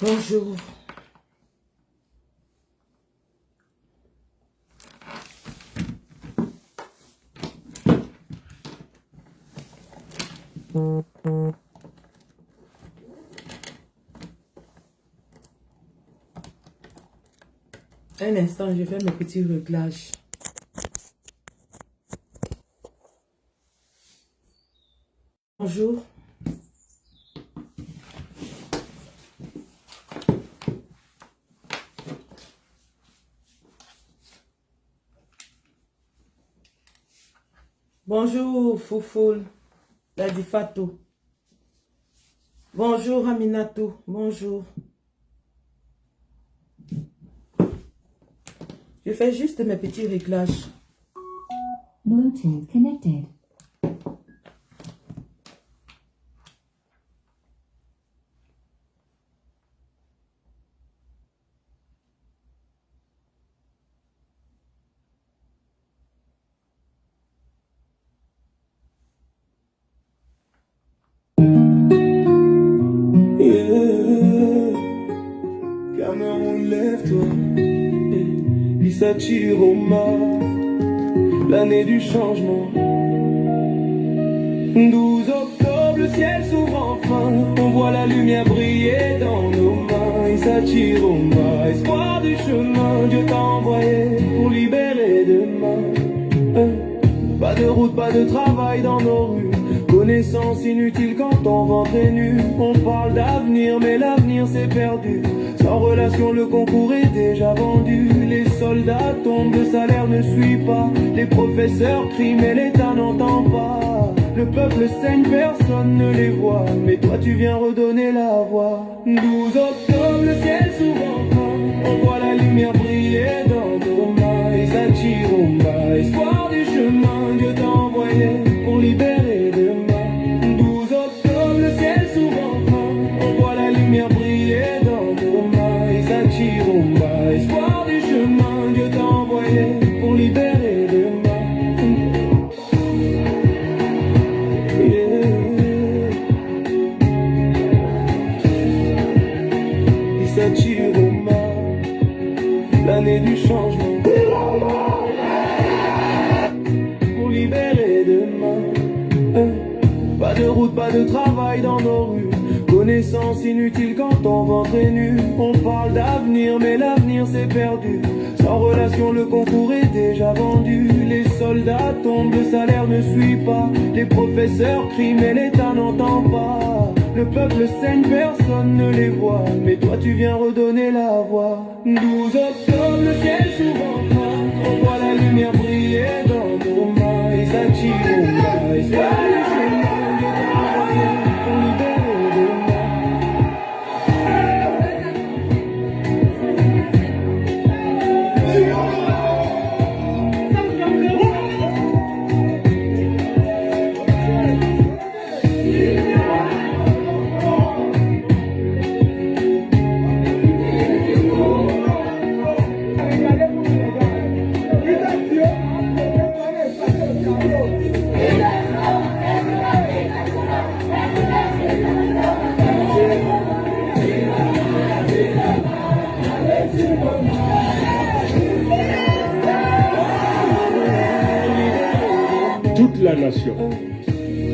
Bonjour. Un instant, je fais mes petits réglages. Bonjour. Bonjour, Foufoul, Ladifato. Bonjour, Aminatou. Bonjour. Je fais juste mes petits réglages. Bluetooth connected. Cameroun, lève-toi. Issa Chiroma, l'année du changement. 12 octobre, le ciel s'ouvre enfin. On voit la lumière briller dans nos mains. Issa Chiroma, espoir du chemin. Dieu t'a envoyé pour libérer demain. Pas de route, pas de travail dans nos rues. Connaissance inutile quand ton ventre est nu. On parle d'avenir, mais l'avenir c'est perdu. Sans relation, le concours est déjà vendu. Les soldats tombent, le salaire ne suit pas. Les professeurs crient, mais l'État n'entend pas. Le peuple saigne, personne ne les voit. Mais toi tu viens redonner la voix. 12 octobre, le ciel s'ouvre enfin. On voit la lumière briller dans nos mains. Issa Chiroma, espoir du chemin. Dieu t'a envoyé pour libérer demain. 12 octobre, le ciel s'ouvre enfin. On voit la lumière briller dans nos mains. Issa Chiroma, espoir du chemin. Dieu t'a envoyé pour libérer demain. Issa Chiroma, l'année du changement. Pour libérer demain. Pas de route, pas de travail dans nos rues. Connaissance inutile quand ton ventre est nu. On parle d'avenir, mais l'avenir c'est perdu. Sans relation, le concours est déjà vendu. Les soldats tombent, le salaire ne suit pas. Les professeurs crient, mais l'État n'entend pas. Le peuple saigne, personne ne les voit. Mais toi tu viens redonner la voix. 12 octobre, le ciel s'ouvre enfin. On voit la lumière briller dans nos mains. Issa Chiroma, espoir du chemin. Dieu t'a envoyé pour libérer demain. Toute la nation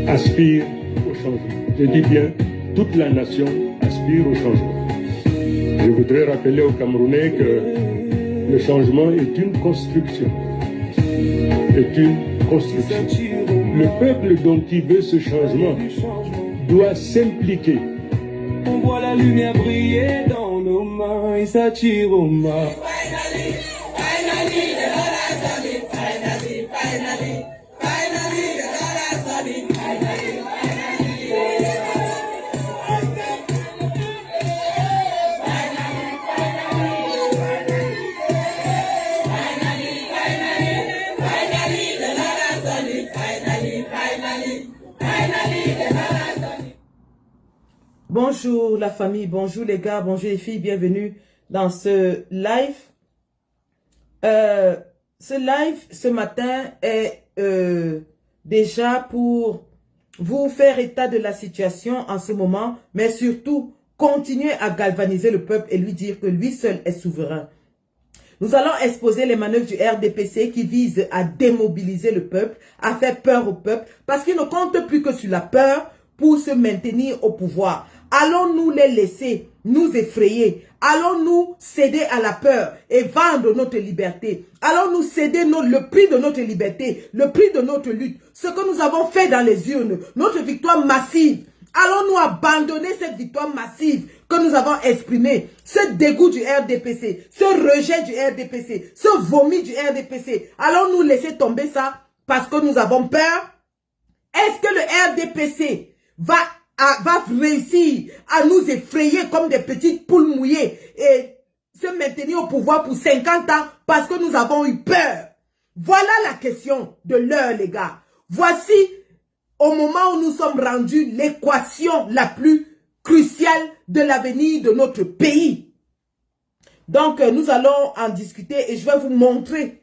aspire au changement. Je dis bien, toute la nation aspire au changement. Je voudrais rappeler aux Camerounais que le changement est une construction. Est une construction. Le peuple dont il veut ce changement doit s'impliquer. On voit la lumière briller dans nos mains. Issa Chiroma. Bonjour la famille, bonjour les gars, bonjour les filles, bienvenue dans ce live. Ce live, ce matin, est déjà pour vous faire état de la situation en ce moment, mais surtout, continuer à galvaniser le peuple et lui dire que lui seul est souverain. Nous allons exposer les manœuvres du RDPC qui visent à démobiliser le peuple, à faire peur au peuple, parce qu'ils ne comptent plus que sur la peur pour se maintenir au pouvoir. Allons-nous les laisser nous effrayer? Allons-nous céder à la peur et vendre notre liberté? Allons-nous céder le prix de notre liberté, le prix de notre lutte, ce que nous avons fait dans les urnes, notre victoire massive? Allons-nous abandonner cette victoire massive que nous avons exprimée, ce dégoût du RDPC, ce rejet du RDPC, ce vomi du RDPC? Allons-nous laisser tomber ça parce que nous avons peur? Est-ce que le RDPC va réussir à nous effrayer comme des petites poules mouillées et se maintenir au pouvoir pour 50 ans parce que nous avons eu peur? Voilà la question de l'heure, les gars. Voici, au moment où nous sommes rendus, l'équation la plus cruciale de l'avenir de notre pays. Donc, nous allons en discuter et je vais vous montrer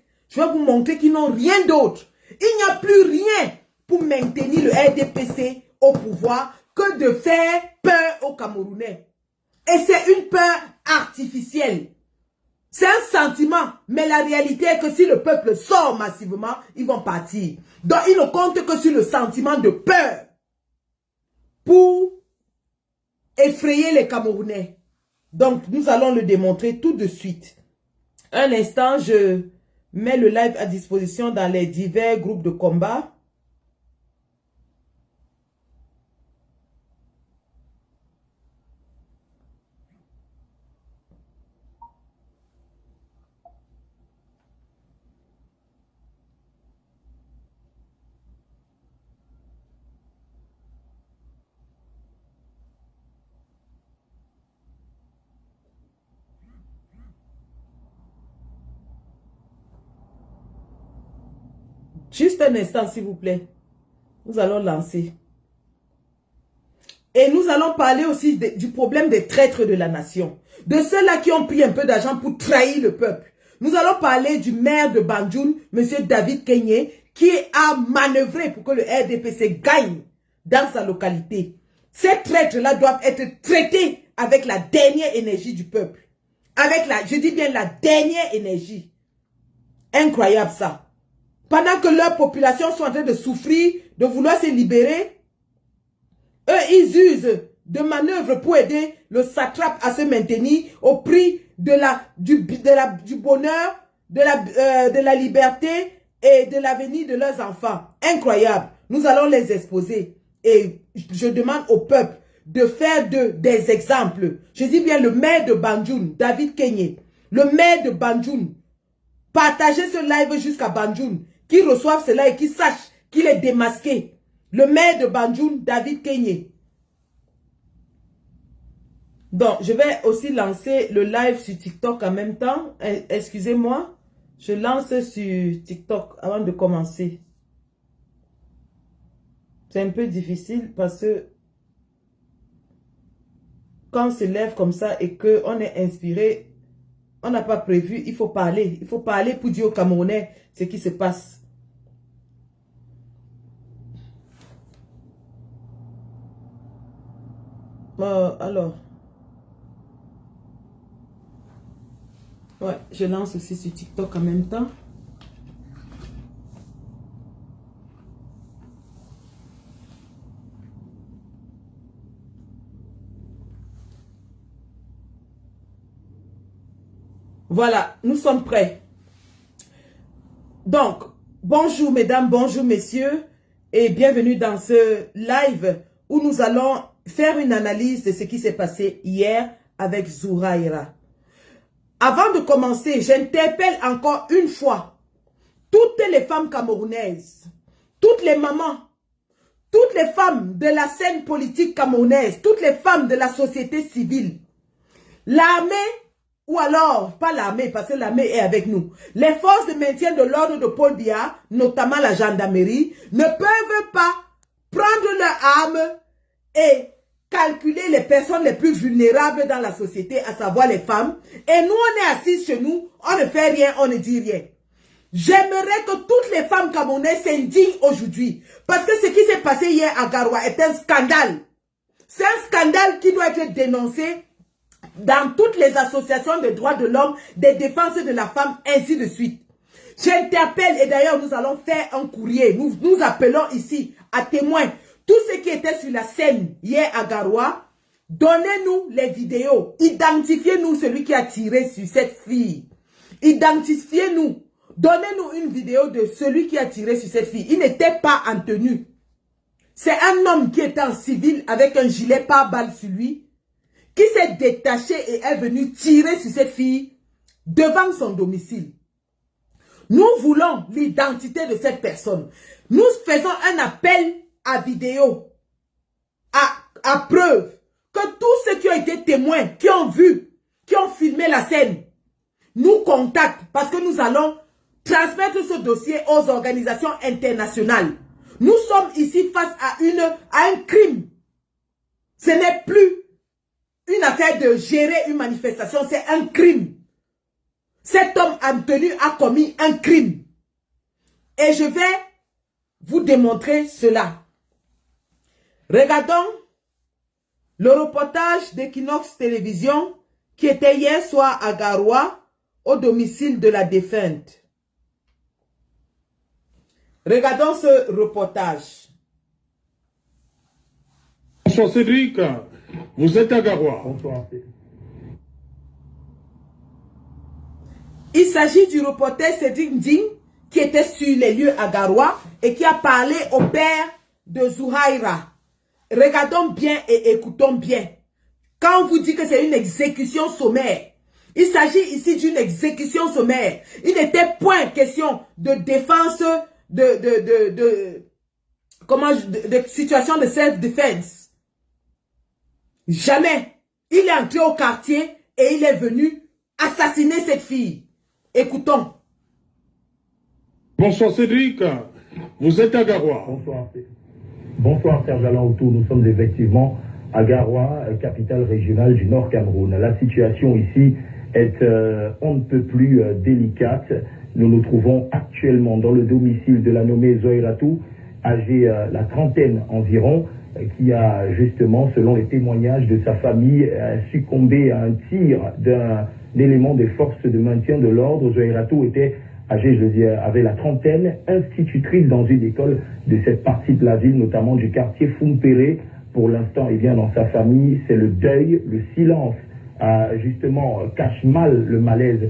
qu'ils n'ont rien d'autre. Il n'y a plus rien pour maintenir le RDPC au pouvoir que de faire peur aux Camerounais. Et c'est une peur artificielle. C'est un sentiment, mais la réalité est que si le peuple sort massivement, ils vont partir. Donc, ils ne comptent que sur le sentiment de peur pour effrayer les Camerounais. Donc, nous allons le démontrer tout de suite. Un instant, je mets le live à disposition dans les divers groupes de combat. Juste un instant, s'il vous plaît. Nous allons lancer. Et nous allons parler aussi du problème des traîtres de la nation. De ceux-là qui ont pris un peu d'argent pour trahir le peuple. Nous allons parler du maire de Banjoun, M. David Kenyé, qui a manœuvré pour que le RDPC gagne dans sa localité. Ces traîtres-là doivent être traités avec la dernière énergie du peuple. Avec je dis bien la dernière énergie. Incroyable ça. Pendant que leur population sont en train de souffrir, de vouloir se libérer, eux, ils usent de manœuvres pour aider le satrape à se maintenir au prix du bonheur, de la liberté et de l'avenir de leurs enfants. Incroyable. Nous allons les exposer. Et je demande au peuple de faire des exemples. Je dis bien le maire de Banjoun, David Kenyé, le maire de Banjoun. Partagez ce live jusqu'à Banjoun. Qui reçoivent cela et qui sachent qu'il est démasqué. Le maire de Banjoun, David Kenyé. Donc, je vais aussi lancer le live sur TikTok en même temps. Excusez-moi. Je lance sur TikTok avant de commencer. C'est un peu difficile parce que quand on se lève comme ça et qu'on est inspiré, on n'a pas prévu, il faut parler. Il faut parler pour dire aux Camerounais ce qui se passe. Alors. Ouais, je lance aussi sur TikTok en même temps. Voilà, nous sommes prêts. Donc, bonjour mesdames, bonjour messieurs et bienvenue dans ce live où nous allons faire une analyse de ce qui s'est passé hier avec Zouraïra. Avant de commencer, j'interpelle encore une fois toutes les femmes camerounaises, toutes les mamans, toutes les femmes de la scène politique camerounaise, toutes les femmes de la société civile, l'armée, ou alors, pas l'armée, parce que l'armée est avec nous. Les forces de maintien de l'ordre de Paul Biya, notamment la gendarmerie, ne peuvent pas prendre leurs armes et calculer les personnes les plus vulnérables dans la société, à savoir les femmes. Et nous, on est assis chez nous, on ne fait rien, on ne dit rien. J'aimerais que toutes les femmes camerounaises s'indignent aujourd'hui. Parce que ce qui s'est passé hier à Garoua est un scandale. C'est un scandale qui doit être dénoncé dans toutes les associations de droits de l'homme, des défenses de la femme, ainsi de suite. J'interpelle, et d'ailleurs nous allons faire un courrier, nous appelons ici à témoins tous ceux qui étaient sur la scène hier à Garoua. Donnez-nous les vidéos, identifiez-nous celui qui a tiré sur cette fille. Identifiez-nous, donnez-nous une vidéo de celui qui a tiré sur cette fille. Il n'était pas en tenue. C'est un homme qui était en civil avec un gilet pare-balles sur lui, qui s'est détaché et est venu tirer sur cette fille devant son domicile. Nous voulons l'identité de cette personne. Nous faisons un appel à vidéo, à preuve, que tous ceux qui ont été témoins, qui ont vu, qui ont filmé la scène, nous contactent parce que nous allons transmettre ce dossier aux organisations internationales. Nous sommes ici face à un crime. Ce n'est plus une affaire de gérer une manifestation, c'est un crime. Cet homme en tenue a commis un crime. Et je vais vous démontrer cela. Regardons le reportage d'Equinox Télévision qui était hier soir à Garoua au domicile de la défunte. Regardons ce reportage. Bonsoir Cédric, vous êtes à Garoua. Bonsoir. Il s'agit du reporter Cédric Nding qui était sur les lieux à Garoua et qui a parlé au père de Zouhaïra. Regardons bien et écoutons bien. Quand on vous dit que c'est une exécution sommaire, il s'agit ici d'une exécution sommaire. Il n'était point question de défense de situation de self-défense. Jamais. Il est entré au quartier et il est venu assassiner cette fille. Écoutons. Bonsoir Cédric, vous êtes à Garoua. Bonsoir. Bonsoir Serge Alain Outou, nous sommes effectivement à Garoua, capitale régionale du Nord Cameroun. La situation ici est on ne peut plus délicate. Nous nous trouvons actuellement dans le domicile de la nommée Zoïratou, âgée la trentaine environ, qui a justement, selon les témoignages de sa famille, succombé à un tir d'un élément des forces de maintien de l'ordre. Zoïratou était âgée, je le dis, avait la trentaine, institutrice dans une école de cette partie de la ville, notamment du quartier Foumpéré. Pour l'instant, eh bien, dans sa famille, c'est le deuil, le silence, justement, cache mal le malaise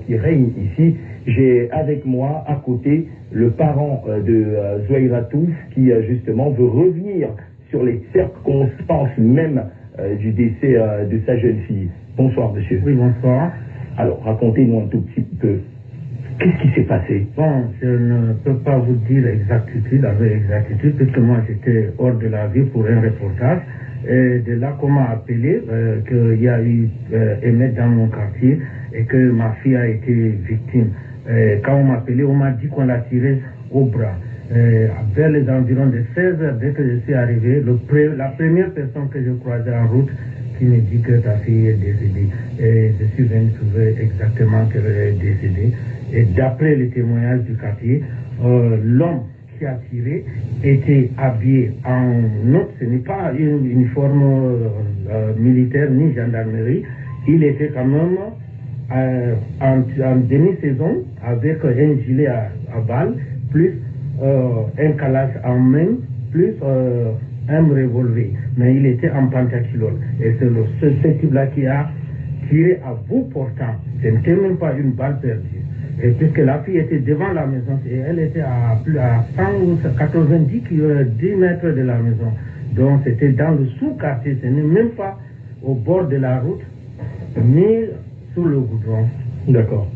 qui règne ici. J'ai avec moi, à côté, le parent de Zoïratou, qui justement veut revenir sur les circonstances même du décès de sa jeune fille. Bonsoir, monsieur. Oui, bonsoir. Alors, racontez-nous un tout petit peu. Qu'est-ce qui s'est passé? Bon, je ne peux pas vous dire exactitude, avec exactitude, puisque moi j'étais hors de la ville pour un reportage. Et de là qu'on m'a appelé, qu'il y a eu émeute dans mon quartier et que ma fille a été victime. Quand on m'a appelé, on m'a dit qu'on l'a tirée au bras. Vers les environs de 16 heures, dès que je suis arrivé, la première personne que je croisais en route qui me dit que ta fille est décédée. Et je suis venu trouver exactement qu'elle est décédée. Et d'après les témoignages du quartier, l'homme qui a tiré était habillé en autre, ce n'est pas une uniforme militaire ni gendarmerie, il était quand même en demi-saison avec un gilet à balles, plus un calage en main, plus un revolver. Mais il était en pantaculotte. Et c'est ce type-là qui a tiré à bout portant. Ce n'était même pas une balle perdue. Et puisque la fille était devant la maison, et elle était à 190 10 mètres de la maison. Donc c'était dans le sous-quartier, ce n'est même pas au bord de la route, ni sous le goudron. D'accord.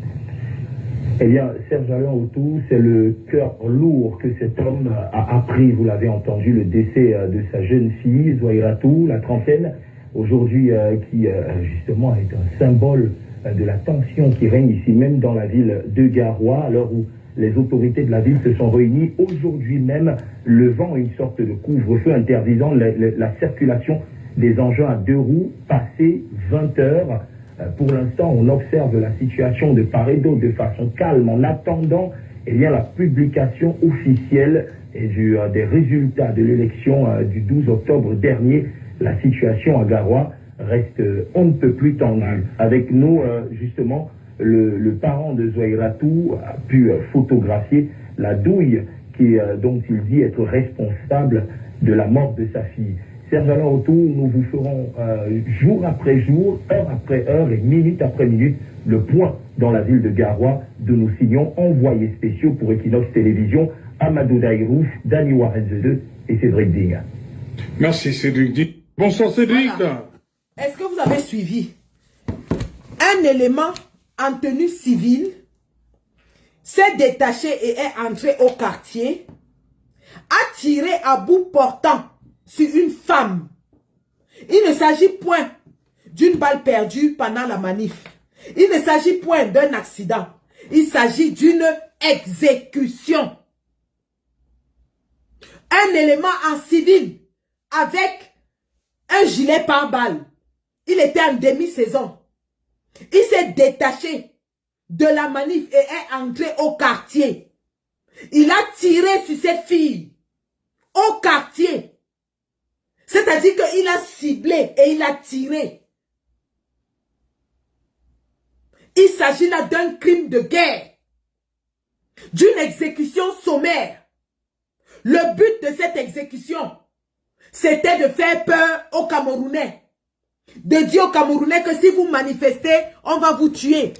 Eh bien, Serge Alain Outou, c'est le cœur lourd que cet homme a appris, vous l'avez entendu, le décès de sa jeune fille, Zoïratou, la trentaine, aujourd'hui qui justement est un symbole de la tension qui règne ici même dans la ville de Garoua, à l'heure où les autorités de la ville se sont réunies aujourd'hui même, levant une sorte de couvre-feu interdisant la circulation des engins à 2 roues passé 20 heures. Pour l'instant, on observe la situation de part et d'autre de façon calme en attendant la publication officielle des résultats de l'élection du 12 octobre dernier. La situation à Garoua reste on ne peut plus tendue. Avec nous, justement, le parent de Zouaïratou a pu photographier la douille dont il dit être responsable de la mort de sa fille. Serge Alain Autou, nous vous ferons jour après jour, heure après heure et minute après minute le point dans la ville de Garoua de nos signons envoyés spéciaux pour Equinox Télévision, Amadou Daïrouf, Dani Warren et Cédric Ding. Merci Cédric Ding. Bonsoir Cédric. Voilà. Est-ce que vous avez suivi? Un élément en tenue civile s'est détaché et est entré au quartier, a tiré à bout portant sur une femme. Il ne s'agit point d'une balle perdue pendant la manif. Il ne s'agit point d'un accident. Il s'agit d'une exécution. Un élément en civil avec un gilet pare-balles. Il était en demi-saison. Il s'est détaché de la manif et est entré au quartier. Il a tiré sur cette fille au quartier. C'est-à-dire qu'il a ciblé et il a tiré. Il s'agit là d'un crime de guerre, d'une exécution sommaire. Le but de cette exécution, c'était de faire peur aux Camerounais. De dire aux Camerounais que si vous manifestez, on va vous tuer.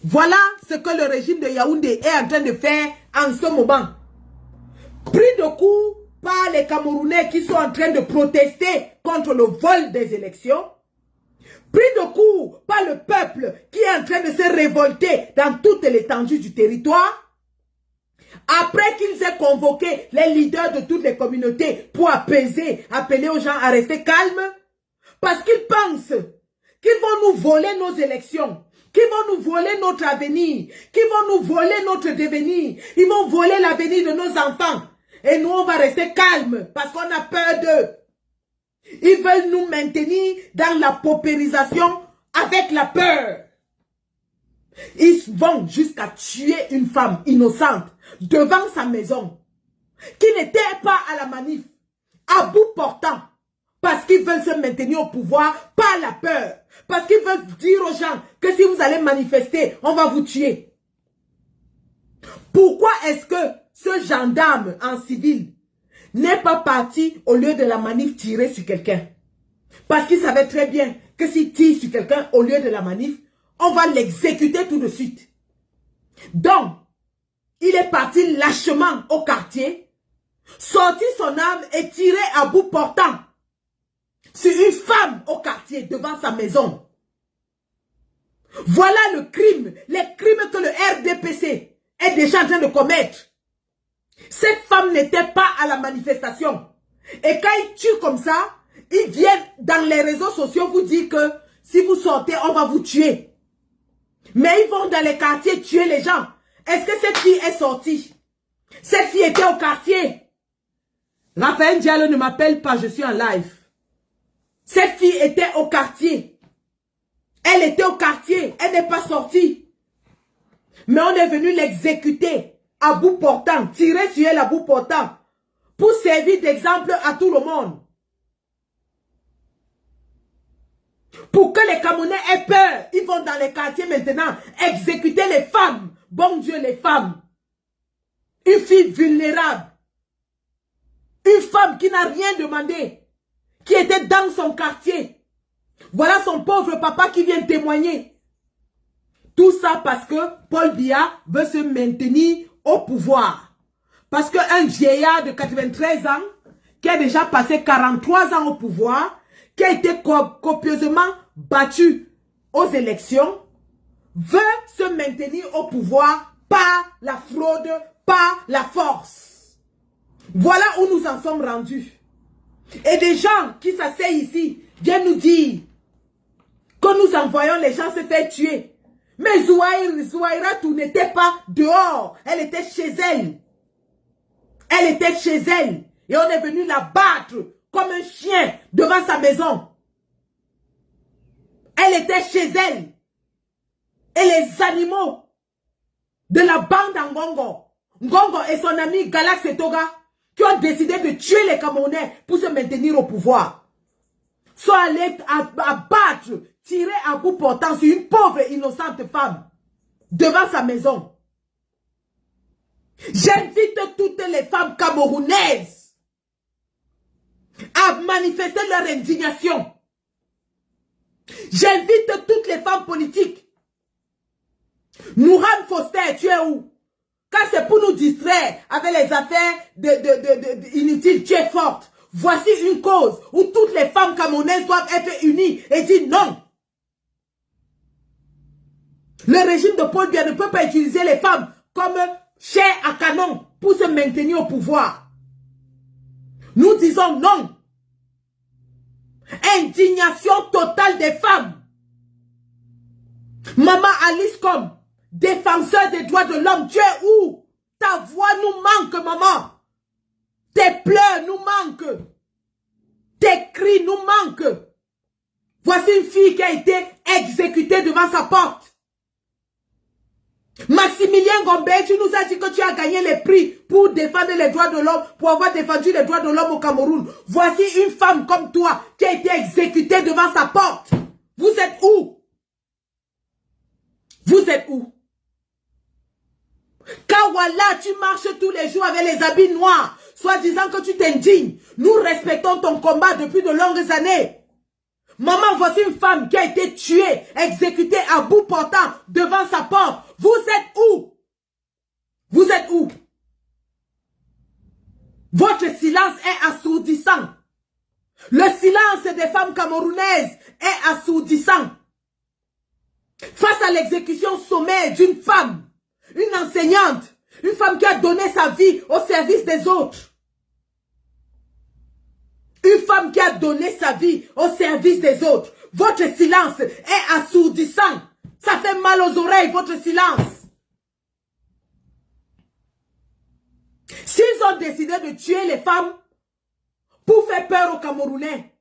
Voilà ce que le régime de Yaoundé est en train de faire en ce moment. Pris de coups par les Camerounais qui sont en train de protester contre le vol des élections, pris de coups par le peuple qui est en train de se révolter dans toute l'étendue du territoire, après qu'ils aient convoqué les leaders de toutes les communautés pour apaiser, appeler aux gens à rester calmes, parce qu'ils pensent qu'ils vont nous voler nos élections, qu'ils vont nous voler notre avenir, qu'ils vont nous voler notre devenir, ils vont voler l'avenir de nos enfants. Et nous, on va rester calmes parce qu'on a peur d'eux. Ils veulent nous maintenir dans la paupérisation avec la peur. Ils vont jusqu'à tuer une femme innocente devant sa maison, qui n'était pas à la manif, à bout portant, parce qu'ils veulent se maintenir au pouvoir par la peur, parce qu'ils veulent dire aux gens que si vous allez manifester, on va vous tuer. Pourquoi est-ce que ce gendarme en civil n'est pas parti au lieu de la manif tirer sur quelqu'un? Parce qu'il savait très bien que s'il tire sur quelqu'un au lieu de la manif, on va l'exécuter tout de suite. Donc, il est parti lâchement au quartier, sorti son arme et tiré à bout portant sur une femme au quartier devant sa maison. Voilà le crime, les crimes que le RDPC est déjà en train de commettre. Cette femme n'était pas à la manifestation. Et quand ils tuent comme ça, ils viennent dans les réseaux sociaux vous dire que si vous sortez, on va vous tuer. Mais ils vont dans les quartiers tuer les gens. Est-ce que cette fille est sortie? Cette fille était au quartier. Raphaël Diallo ne m'appelle pas, je suis en live. Cette fille était au quartier. Elle était au quartier, elle n'est pas sortie. Mais on est venu l'exécuter à bout portant, tirer sur elle à bout portant, pour servir d'exemple à tout le monde. Pour que les Camerounais aient peur, ils vont dans les quartiers maintenant exécuter les femmes. Bon Dieu, les femmes. Une fille vulnérable. Une femme qui n'a rien demandé, qui était dans son quartier. Voilà son pauvre papa qui vient témoigner. Tout ça parce que Paul Biya veut se maintenir au pouvoir. Parce qu'un vieillard de 93 ans, qui a déjà passé 43 ans au pouvoir, qui a été copieusement battu aux élections, veut se maintenir au pouvoir par la fraude, par la force. Voilà où nous en sommes rendus. Et des gens qui s'asseyent ici viennent nous dire que nous envoyons les gens se faire tuer. Mais Zouaïratou n'était pas dehors, elle était chez elle. Elle était chez elle. Et on est venu la battre comme un chien devant sa maison. Elle était chez elle. Et les animaux de la bande en Ngongo et son ami Galax et Toga, qui ont décidé de tuer les Camerounais pour se maintenir au pouvoir, sont allés abattre, tirer à bout portant sur une pauvre innocente femme devant sa maison. J'invite toutes les femmes camerounaises à manifester leur indignation. J'invite toutes les femmes politiques. Nouram Foster, tu es où? Quand c'est pour nous distraire avec les affaires inutiles, tu es forte. Voici une cause où toutes les femmes camerounaises doivent être unies et dire non. Le régime de Paul Biya ne peut pas utiliser les femmes comme chair à canon pour se maintenir au pouvoir. Nous disons non. Indignation totale des femmes. Maman Alice comme défenseur des droits de l'homme, tu es où? Ta voix nous manque, maman. Tes pleurs nous manquent. Tes cris nous manquent. Voici une fille qui a été exécutée devant sa porte. Maximilien Gombe, tu nous as dit que tu as gagné les prix pour défendre les droits de l'homme, pour avoir défendu les droits de l'homme au Cameroun. Voici une femme comme toi qui a été exécutée devant sa porte. Vous êtes où? Vous êtes où? Kawala, tu marches tous les jours avec les habits noirs, soi-disant que tu t'indignes. Nous respectons ton combat depuis de longues années. Maman, voici une femme qui a été tuée, exécutée à bout portant devant sa porte. Vous êtes où? Vous êtes où? Votre silence est assourdissant. Le silence des femmes camerounaises est assourdissant. Face à l'exécution sommaire d'une femme, une enseignante, une femme qui a donné sa vie au service des autres. Une femme qui a donné sa vie au service des autres. Votre silence est assourdissant. Ça fait mal aux oreilles, votre silence. S'ils ont décidé de tuer les femmes pour faire peur aux Camerounais,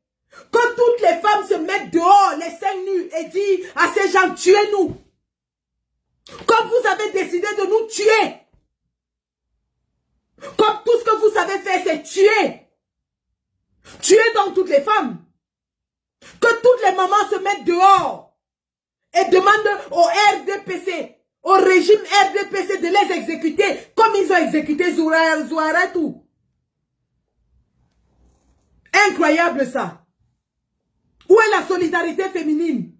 que toutes les femmes se mettent dehors, les seins nus, et disent à ces gens, tuez-nous. Comme vous avez décidé de nous tuer. Comme tout ce que vous savez faire, c'est tuer. Tuez donc toutes les femmes. Que toutes les mamans se mettent dehors et demandent au RDPC, au régime RDPC de les exécuter comme ils ont exécuté Zouaratou. Incroyable ça. Où est la solidarité féminine?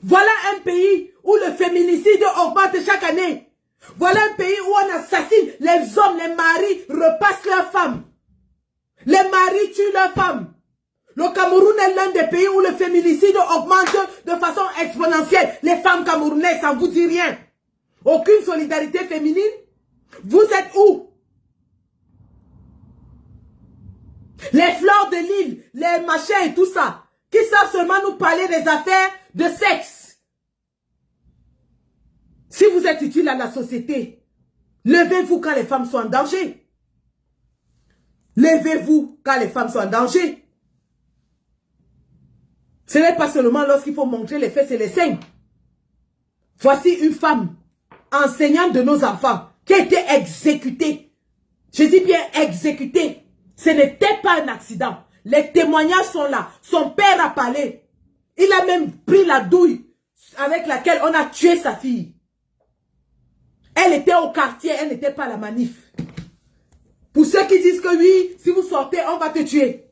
Voilà un pays où le féminicide augmente chaque année. Voilà un pays où on assassine les hommes, les maris repassent leurs femmes. Les maris tuent leurs femmes. Le Cameroun est l'un des pays où le féminicide augmente de façon exponentielle. Les femmes camerounaises, ça ne vous dit rien. Aucune solidarité féminine. Vous êtes où? Les fleurs de l'île, les machins et tout ça, qui savent seulement nous parler des affaires de sexe. Si vous êtes utile à la société, levez-vous quand les femmes sont en danger. Levez-vous quand les femmes sont en danger. Ce n'est pas seulement lorsqu'il faut montrer les fesses et les seins. Voici une femme, enseignante de nos enfants, qui a été exécutée. Je dis bien exécutée. Ce n'était pas un accident. Les témoignages sont là. Son père a parlé. Il a même pris la douille avec laquelle on a tué sa fille. Elle était au quartier, elle n'était pas à la manif. Pour ceux qui disent que oui, si vous sortez, on va te tuer.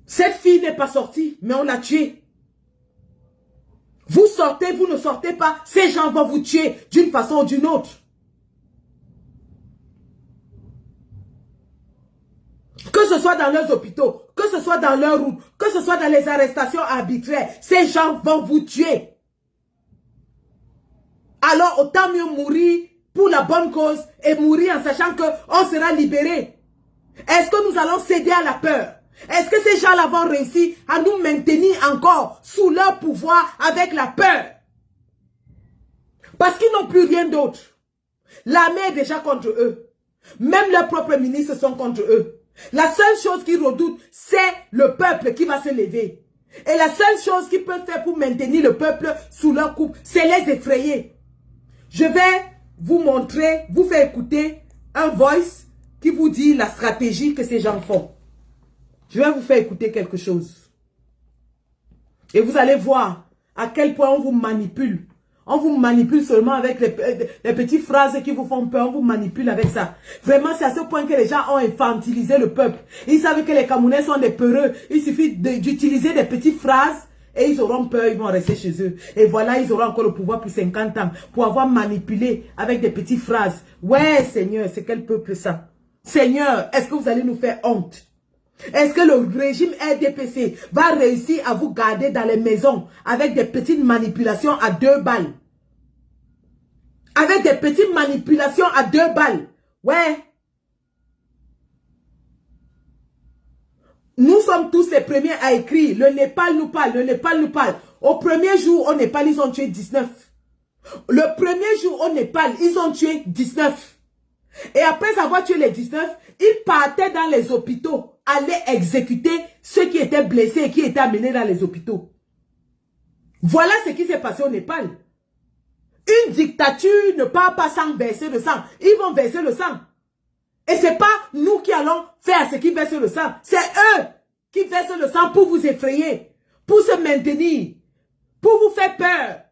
Cette fille n'est pas sortie, mais on l'a tuée. Vous sortez, vous ne sortez pas, ces gens vont vous tuer d'une façon ou d'une autre. Que ce soit dans leurs hôpitaux, que ce soit dans leurs routes, que ce soit dans les arrestations arbitraires, ces gens vont vous tuer. Alors autant mieux mourir pour la bonne cause et mourir en sachant qu'on sera libéré. Est-ce que nous allons céder à la peur? Est-ce que ces gens-là vont réussir à nous maintenir encore sous leur pouvoir avec la peur? Parce qu'ils n'ont plus rien d'autre. L'armée est déjà contre eux. Même leurs propres ministres sont contre eux. La seule chose qu'ils redoutent, c'est le peuple qui va se lever. Et la seule chose qu'ils peuvent faire pour maintenir le peuple sous leur coupe, c'est les effrayer. Je vais vous montrer, vous faire écouter un voice qui vous dit la stratégie que ces gens font. Je vais vous faire écouter quelque chose. Et vous allez voir à quel point on vous manipule. On vous manipule seulement avec les petites phrases qui vous font peur. On vous manipule avec ça. Vraiment, c'est à ce point que les gens ont infantilisé le peuple. Ils savent que les Camerounais sont des peureux. Il suffit d'utiliser des petites phrases et ils auront peur, ils vont rester chez eux. Et voilà, ils auront encore le pouvoir pour 50 ans. Pour avoir manipulé avec des petites phrases. Ouais, Seigneur, c'est quel peuple ça? Seigneur, est-ce que vous allez nous faire honte? Est-ce que le régime RDPC va réussir à vous garder dans les maisons avec des petites manipulations à 2 balles? Avec des petites manipulations à 2 balles. Ouais. Nous sommes tous les premiers à écrire. Le Népal nous parle, le Népal nous parle. Au premier jour au Népal, ils ont tué 19. Le premier jour au Népal, ils ont tué 19. Et après avoir tué les 19, ils partaient dans les hôpitaux, allaient exécuter ceux qui étaient blessés et qui étaient amenés dans les hôpitaux. Voilà ce qui s'est passé au Népal. Une dictature ne part pas sans verser le sang. Ils vont verser le sang. Et ce n'est pas nous qui allons faire ce qui verse le sang. C'est eux qui versent le sang pour vous effrayer, pour se maintenir, pour vous faire peur.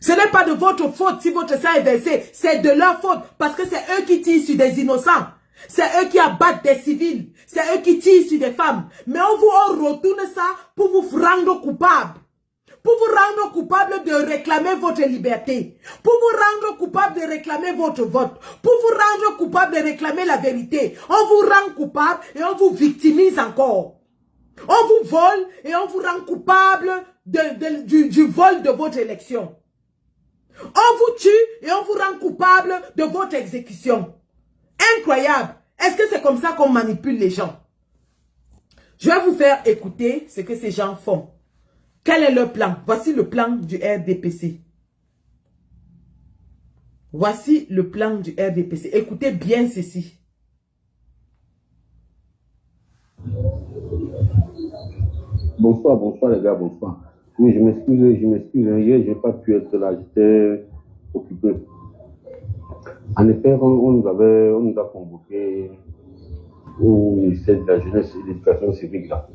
Ce n'est pas de votre faute si votre sang est versé. C'est de leur faute parce que c'est eux qui tirent sur des innocents. C'est eux qui abattent des civils. C'est eux qui tirent sur des femmes. Mais on retourne ça pour vous rendre coupable. Pour vous rendre coupable de réclamer votre liberté. Pour vous rendre coupable de réclamer votre vote. Pour vous rendre coupable de réclamer la vérité. On vous rend coupable et on vous victimise encore. On vous vole et on vous rend coupable du vol de votre élection. On vous tue et on vous rend coupable de votre exécution. Incroyable. Est-ce que c'est comme ça qu'on manipule les gens? Je vais vous faire écouter ce que ces gens font. Quel est leur plan? Voici le plan du RDPC. Voici le plan du RDPC. Écoutez bien ceci. Bonsoir les gars, bonsoir. Oui, je m'excuse. Hier, je n'ai pas pu être là, j'étais occupé. En effet, on nous a convoqués au ministère de la Jeunesse et de l'Éducation civique là.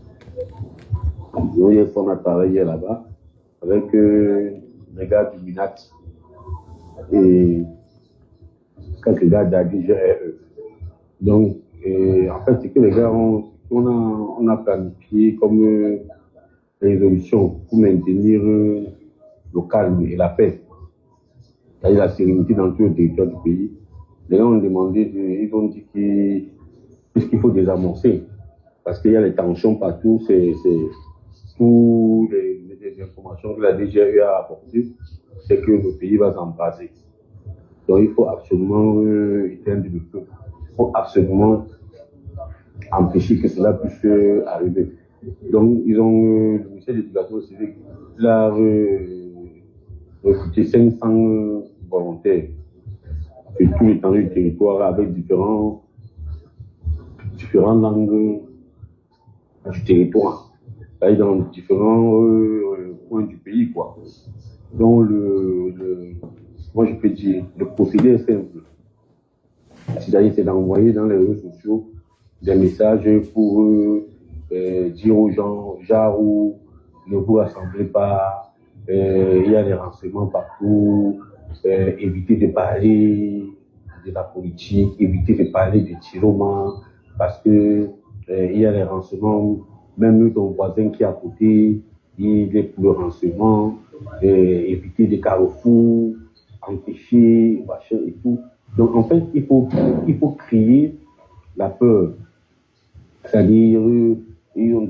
Nous, hier, on a travaillé là-bas avec les gars du MINAT et quelques gars d'ADGRE. Donc, en fait, c'est que les gars, on a planifié comme résolution pour maintenir le calme et la paix, c'est-à-dire la sérénité dans tout le territoire du pays. Les gens ont demandé, ils ont dit qu'il faut désamorcer, parce qu'il y a les tensions partout, c'est pour les informations que la DGE a apportées, c'est que le pays va s'embraser. Donc il faut absolument éteindre le feu. Il faut absolument empêcher que cela puisse arriver. Donc ils ont, le ministère de l'Éducation civique a recruté 500 volontaires sur tout l'étendue du territoire avec différentes langues du territoire. Dans différents coins du pays, quoi. Donc, moi, je peux dire, le procédé est simple. C'est-à-dire, c'est d'envoyer dans les réseaux sociaux des messages pour dire aux gens, genre, où ne vous rassemblez pas, il y a des renseignements partout, évitez de parler de la politique, évitez de parler de tirement, parce que il y a des renseignements. Même ton voisin qui est à côté, il est pour le renseignement, éviter des carrefours, empêcher, machin et tout. Donc en fait, il faut créer la peur. C'est-à-dire, ils ont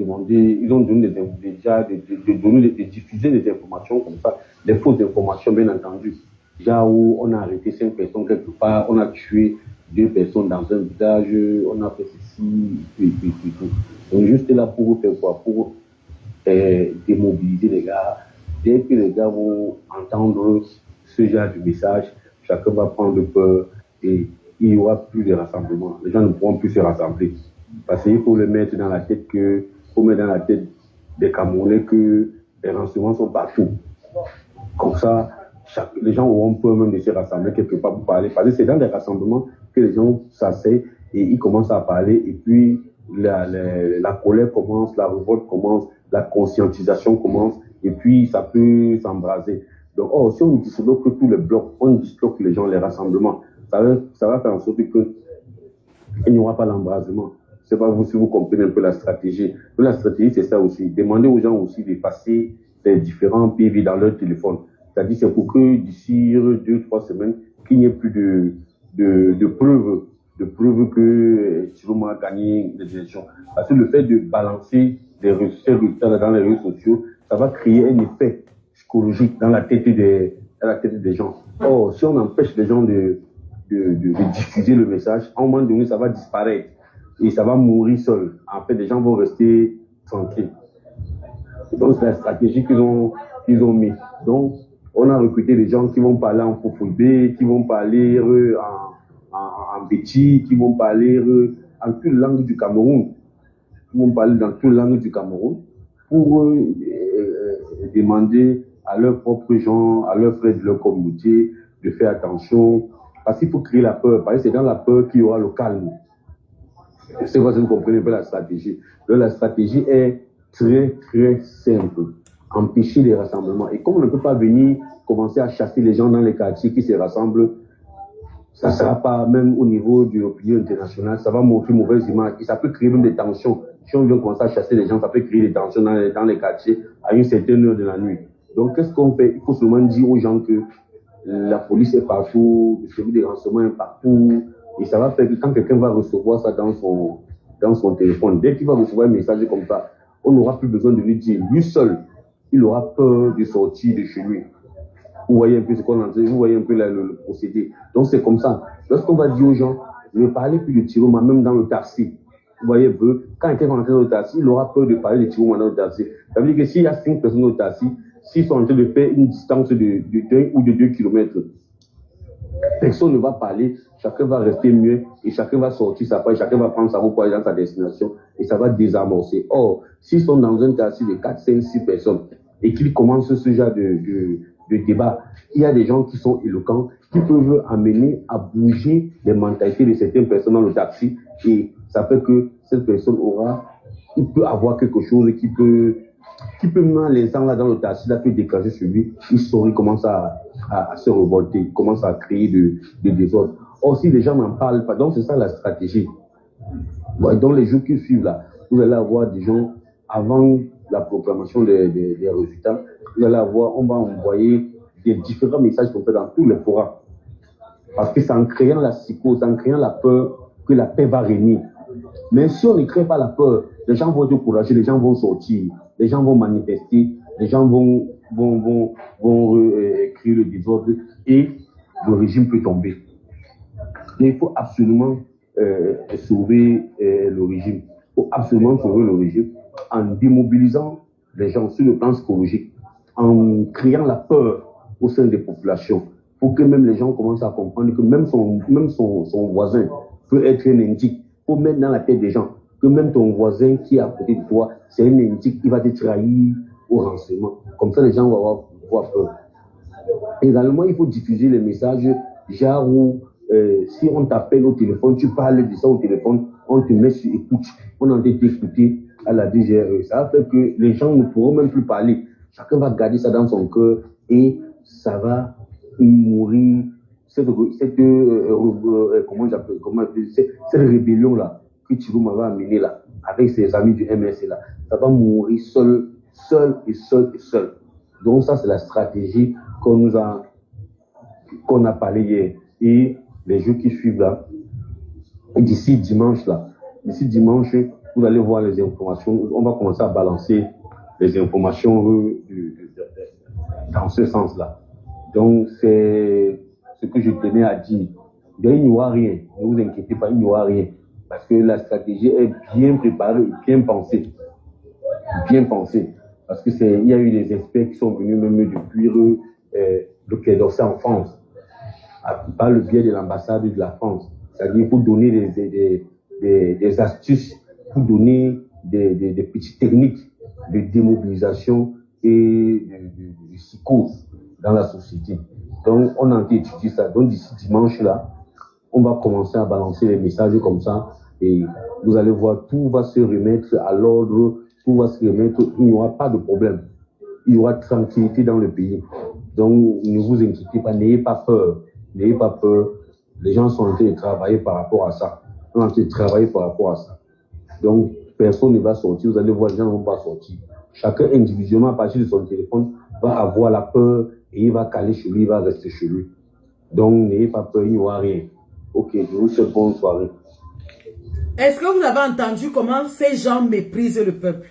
donné de diffuser des informations comme ça, des fausses informations bien entendu. Déjà où on a arrêté 5 personnes quelque part, on a tué 2 personnes dans un village, on a fait ceci, et tout. Donc juste là pour faire quoi? Pour démobiliser les gars. Dès que les gars vont entendre ce genre de message, chacun va prendre peur et il n'y aura plus de rassemblement. Les gens ne pourront plus se rassembler. Parce qu'il faut le mettre dans la tête des Camerounais que les renseignements sont partout. Comme ça, les gens auront peur même de se rassembler quelque part pour parler. Parce que c'est dans des rassemblements que les gens s'asseyent et ils commencent à parler. Et puis, la colère commence, la révolte commence, la conscientisation commence. Et puis, ça peut s'embraser. Donc, si on disloque tous les blocs, on disloque les gens, les rassemblements, ça va faire en sorte qu'il n'y aura pas l'embrasement. Je ne sais pas vous si vous comprenez un peu la stratégie. La stratégie, c'est ça aussi. Demander aux gens aussi de passer les différents PV dans leur téléphone. C'est-à-dire c'est pour que d'ici 2-3 semaines, qu'il n'y ait plus de preuves que Chiroma a gagné les élections. Parce que le fait de balancer des résultats dans les réseaux sociaux, ça va créer un effet psychologique dans la tête des gens. Or, si on empêche les gens de diffuser le message, à un moment donné, ça va disparaître et ça va mourir seul. En fait, les gens vont rester tranquilles. Donc, c'est la stratégie qu'ils ont mis. Donc, on a recruté des gens qui vont parler en Fofouébé, qui vont parler en Béti, qui vont parler en toutes les langues du Cameroun. Qui vont parler dans toutes les langues du Cameroun pour demander à leurs propres gens, à leurs frères de leur communauté de faire attention. Parce qu'il faut créer la peur. Parce que c'est dans la peur qu'il y aura le calme. C'est vrai que vous comprenez un peu la stratégie. Donc, la stratégie est très, très simple. Empêcher les rassemblements. Et comme on ne peut pas venir commencer à chasser les gens dans les quartiers qui se rassemblent, ça ne sera pas, même au niveau de l'opinion internationale, ça va montrer une mauvaise image. Et ça peut créer même des tensions. Si on vient commencer à chasser les gens, ça peut créer des tensions dans les quartiers à une certaine heure de la nuit. Donc, qu'est-ce qu'on fait? Il faut seulement dire aux gens que la police est partout, le service de renseignement est partout. Et ça va faire que quand quelqu'un va recevoir ça dans son téléphone, dès qu'il va recevoir un message comme ça, on n'aura plus besoin de lui dire. Lui seul, il aura peur de sortir de chez lui. Vous voyez un peu ce qu'on a dit, vous voyez un peu le procédé. Donc c'est comme ça. Lorsqu'on va dire aux gens, ne parlez plus de Chiroma, même dans le taxi. Vous voyez un peu, quand quelqu'un va entrer dans le taxi, il aura peur de parler de Chiroma dans le taxi. Ça veut dire que s'il y a 5 personnes au taxi, s'ils sont en train de faire une distance de 1 ou de 2 kilomètres, personne ne va parler, chacun va rester mieux et chacun va sortir sa part, chacun va prendre sa route pour aller dans sa destination et ça va désamorcer. Or, s'ils sont dans un taxi de 4, 5, 6 personnes et qu'ils commencent ce genre de débat, il y a des gens qui sont éloquents, qui peuvent amener à bouger les mentalités de certaines personnes dans le taxi et ça fait que cette personne il peut avoir quelque chose qui peut mettre les gens là dans le taxi, là peut déclencher sur lui, il commence à se révolter, il commence à créer de désordre. Or, si les gens n'en parlent pas, donc c'est ça la stratégie. Bon, dans les jours qui suivent là, vous allez avoir des gens, avant la proclamation des résultats, vous allez avoir, on va envoyer des différents messages qu'on fait dans tous les forums. Parce que c'est en créant la psychose, en créant la peur que la paix va régner. Mais si on ne crée pas la peur, les gens vont être encouragés, les gens vont sortir, les gens vont manifester, les gens vont créer le désordre et le régime peut tomber. Mais il faut absolument sauver le régime. Il faut absolument sauver le régime en démobilisant les gens sur le plan psychologique, en créant la peur au sein des populations, pour que même les gens commencent à comprendre que même son voisin peut être un indique. Il faut mettre dans la tête des gens que même ton voisin qui est à côté de toi, c'est un indique qui va te trahir au renseignement. Comme ça, les gens vont avoir peur. Également, il faut diffuser les messages, genre où si on t'appelle au téléphone, tu parles de ça au téléphone, on te met sur écoute, on en train d'écouter à la DGRE. Ça va faire que les gens ne pourront même plus parler. Chacun va garder ça dans son cœur et ça va mourir. Cette rébellion-là que Chiroma va amener là, avec ses amis du MSC là, ça va mourir seul. Donc ça, c'est la stratégie qu'on a parlé hier. Et les jours qui suivent là, d'ici dimanche, vous allez voir les informations. On va commencer à balancer les informations dans ce sens-là. Donc, c'est ce que je tenais à dire. Il n'y aura rien. Ne vous inquiétez pas, il n'y aura rien. Parce que la stratégie est bien préparée et bien pensée. Parce que il y a eu des experts qui sont venus même depuis le Quai d'Orsay en France, par le biais de l'ambassade de la France. C'est-à-dire pour donner des astuces, pour donner des petites techniques de démobilisation et de psychose dans la société. Donc, on a étudié ça. Donc, d'ici dimanche, là, on va commencer à balancer les messages comme ça. Et vous allez voir, tout va se remettre à l'ordre, tout va se remettre, il n'y aura pas de problème. Il y aura tranquillité dans le pays. Donc, ne vous inquiétez pas, n'ayez pas peur. N'ayez pas peur. Les gens sont en train de travailler par rapport à ça. On est en train de travailler par rapport à ça. Donc, personne ne va sortir. Vous allez voir, les gens ne vont pas sortir. Chacun individuellement, à partir de son téléphone, va avoir la peur et il va caler chez lui, il va rester chez lui. Donc, n'ayez pas peur, il n'y aura rien. Ok, je vous souhaite bonne soirée. Est-ce que vous avez entendu comment ces gens méprisent le peuple?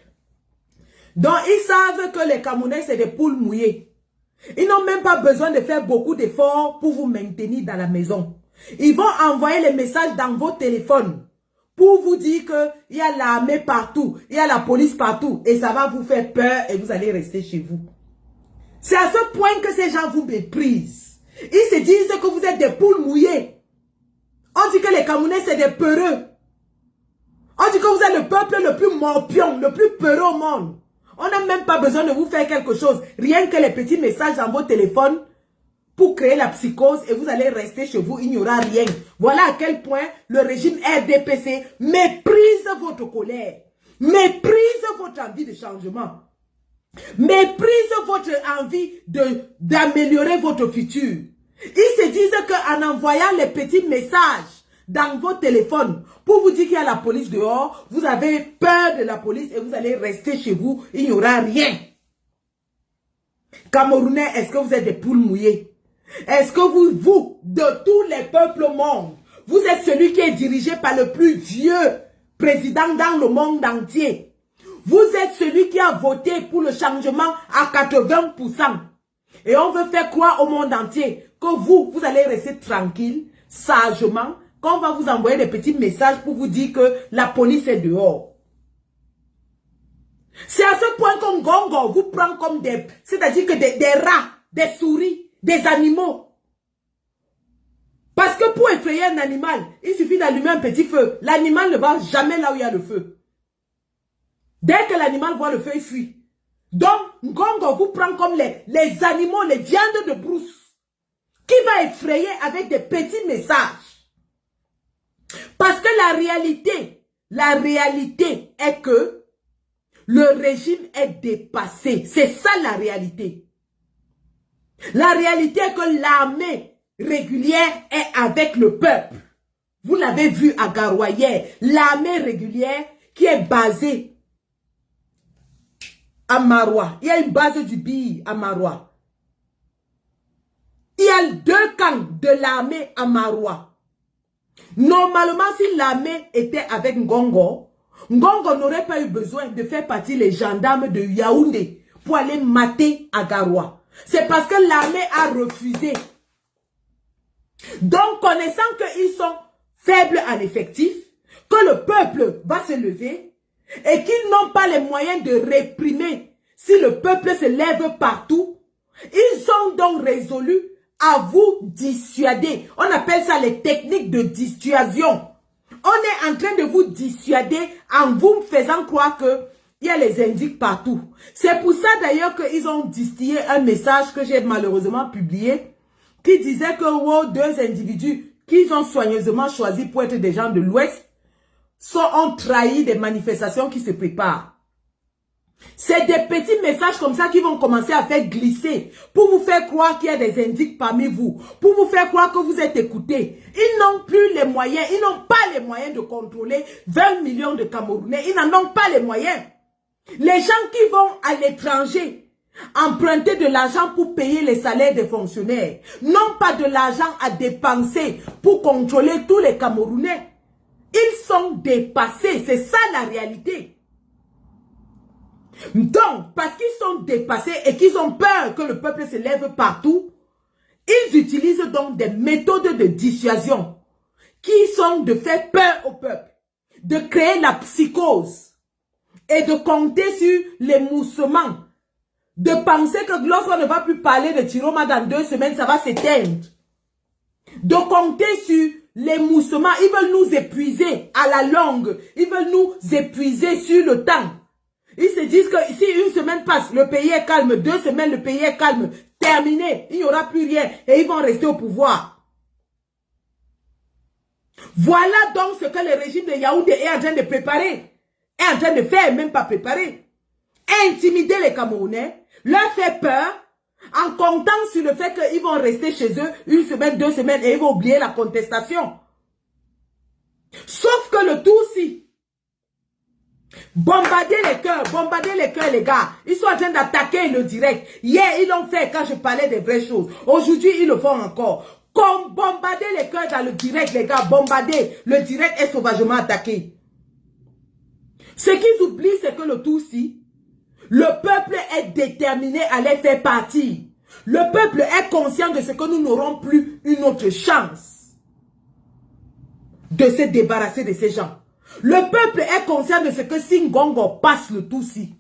Donc, ils savent que les Camerounais, c'est des poules mouillées. Ils n'ont même pas besoin de faire beaucoup d'efforts pour vous maintenir dans la maison. Ils vont envoyer les messages dans vos téléphones pour vous dire qu'il y a l'armée partout, il y a la police partout et ça va vous faire peur et vous allez rester chez vous. C'est à ce point que ces gens vous méprisent. Ils se disent que vous êtes des poules mouillées. On dit que les Camerounais, c'est des peureux. On dit que vous êtes le peuple le plus morpion, le plus peureux au monde. On n'a même pas besoin de vous faire quelque chose. Rien que les petits messages dans vos téléphones pour créer la psychose et vous allez rester chez vous, il n'y aura rien. Voilà à quel point le régime RDPC méprise votre colère, méprise votre envie de changement, méprise votre envie d'améliorer votre futur. Ils se disent qu'en envoyant les petits messages dans vos téléphones pour vous dire qu'il y a la police dehors, vous avez peur de la police et vous allez rester chez vous, il n'y aura rien. Camerounais, est-ce que vous êtes des poules mouillées? Est-ce que vous, de tous les peuples au monde, vous êtes celui qui est dirigé par le plus vieux président dans le monde entier? Vous êtes celui qui a voté pour le changement à 80%. Et on veut faire croire au monde entier que vous allez rester tranquille, sagement, qu'on va vous envoyer des petits messages pour vous dire que la police est dehors. C'est à ce point qu'on Ngongo vous prend comme des... C'est-à-dire que des rats, des souris, des animaux. Parce que pour effrayer un animal, il suffit d'allumer un petit feu. L'animal ne va jamais là où il y a le feu. Dès que l'animal voit le feu, il fuit. Donc, Ngongo vous prend comme les animaux, les viandes de brousse. Qui va effrayer avec des petits messages. Parce que la réalité est que le régime est dépassé. C'est ça la réalité. La réalité est que l'armée régulière est avec le peuple. Vous l'avez vu à Garoua hier. L'armée régulière qui est basée à Maroua. Il y a une base du BI à Maroua. Il y a 2 camps de l'armée à Maroua. Normalement, si l'armée était avec Ngongo, Ngongo n'aurait pas eu besoin de faire partie les gendarmes de Yaoundé pour aller mater à Garoua. C'est parce que l'armée a refusé. Donc, connaissant qu'ils sont faibles en effectif, que le peuple va se lever et qu'ils n'ont pas les moyens de réprimer si le peuple se lève partout, ils ont donc résolu à vous dissuader. On appelle ça les techniques de dissuasion. On est en train de vous dissuader en vous faisant croire que il y a les indices partout. C'est pour ça d'ailleurs qu'ils ont distillé un message que j'ai malheureusement publié qui disait que 2 individus qu'ils ont soigneusement choisis pour être des gens de l'Ouest ont trahi des manifestations qui se préparent. C'est des petits messages comme ça qui vont commencer à faire glisser pour vous faire croire qu'il y a des indices parmi vous, pour vous faire croire que vous êtes écoutés. Ils n'ont plus les moyens, ils n'ont pas les moyens de contrôler 20 millions de Camerounais, ils n'en ont pas les moyens. Les gens qui vont à l'étranger emprunter de l'argent pour payer les salaires des fonctionnaires, n'ont pas de l'argent à dépenser pour contrôler tous les Camerounais. Ils sont dépassés, c'est ça la réalité. Donc, parce qu'ils sont dépassés et qu'ils ont peur que le peuple se lève partout, ils utilisent donc des méthodes de dissuasion qui sont de faire peur au peuple, de créer la psychose et de compter sur l'émoussement, de penser que lorsqu'on ne va plus parler de Tiroma dans 2 semaines, ça va s'éteindre, de compter sur l'émoussement, ils veulent nous épuiser à la longue. Ils veulent nous épuiser sur le temps. Ils se disent que si une semaine passe, le pays est calme. 2 semaines, le pays est calme. Terminé. Il n'y aura plus rien. Et ils vont rester au pouvoir. Voilà donc ce que le régime de Yaoundé est en train de préparer. Est en train de faire, même pas préparer. Intimider les Camerounais, leur faire peur, en comptant sur le fait qu'ils vont rester chez eux 1 semaine, 2 semaines et ils vont oublier la contestation. Sauf que le Tutsi, bombarder les cœurs, les gars. Ils sont en train d'attaquer le direct. Hier, ils l'ont fait quand je parlais des vraies choses. Aujourd'hui, ils le font encore. Comme bombarder les cœurs dans le direct, les gars, bombarder. Le direct est sauvagement attaqué. Ce qu'ils oublient, c'est que le Tutsi, le peuple est déterminé à les faire partir. Le peuple est conscient de ce que nous n'aurons plus une autre chance de se débarrasser de ces gens. Le peuple est conscient de ce que si Ngongo passe le Tutsi,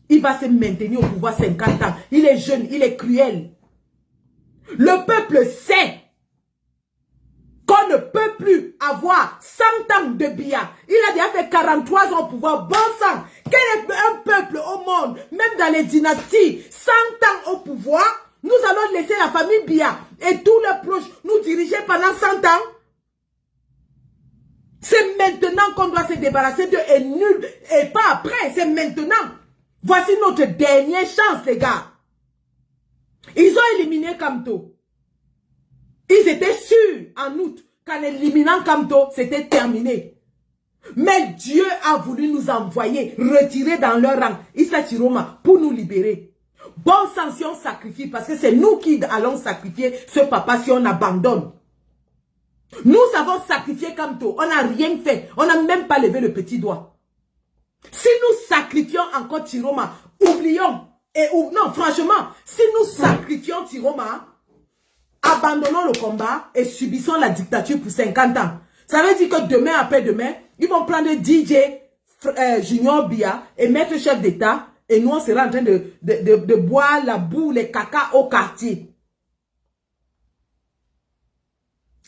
il va se maintenir au pouvoir 50 ans. Il est jeune, il est cruel. Le peuple sait qu'on ne peut plus avoir 100 ans de Biya. Il a déjà fait 43 ans au pouvoir. Bon sang, quel est un peuple au monde, même dans les dynasties, 100 ans au pouvoir, nous allons laisser la famille Biya et tous leurs proches nous diriger pendant 100 ans. C'est maintenant qu'on doit se débarrasser d'eux et nul, et pas après, c'est maintenant. Voici notre dernière chance, les gars. Ils ont éliminé Kamto. Ils étaient sûrs en août qu'en éliminant Kamto, c'était terminé. Mais Dieu a voulu nous envoyer, retirer dans leur rang Issa Chiroma pour nous libérer. Bon sang si on sacrifie, parce que c'est nous qui allons sacrifier ce papa si on abandonne. Nous avons sacrifié Kamto, on n'a rien fait, on n'a même pas levé le petit doigt. Si nous sacrifions encore Chiroma, oublions, non franchement, si nous sacrifions Chiroma, abandonnons le combat et subissons la dictature pour 50 ans. Ça veut dire que demain, après-demain, ils vont prendre DJ Junior Biya et mettre chef d'État et nous on sera en train de boire la boue, les caca au quartier.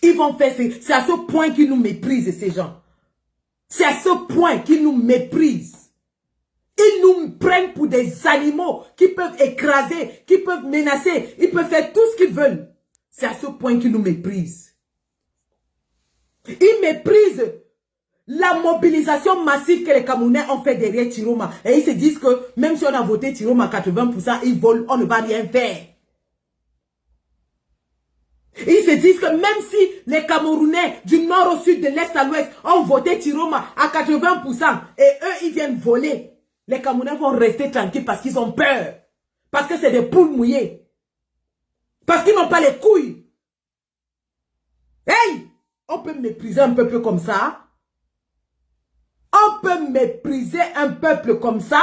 Ils vont faire, c'est à ce point qu'ils nous méprisent ces gens. C'est à ce point qu'ils nous méprisent. Ils nous prennent pour des animaux qui peuvent écraser, qui peuvent menacer, ils peuvent faire tout ce qu'ils veulent. C'est à ce point qu'ils nous méprisent. Ils méprisent la mobilisation massive que les Camerounais ont fait derrière Chiroma. Et ils se disent que même si on a voté Chiroma à 80%, ils volent, on ne va rien faire. Ils se disent que même si les Camerounais du nord au sud, de l'est à l'ouest ont voté Chiroma à 80% et eux ils viennent voler, les Camerounais vont rester tranquilles parce qu'ils ont peur. Parce que c'est des poules mouillées. Parce qu'ils n'ont pas les couilles. Hey! On peut mépriser un peuple comme ça. On peut mépriser un peuple comme ça.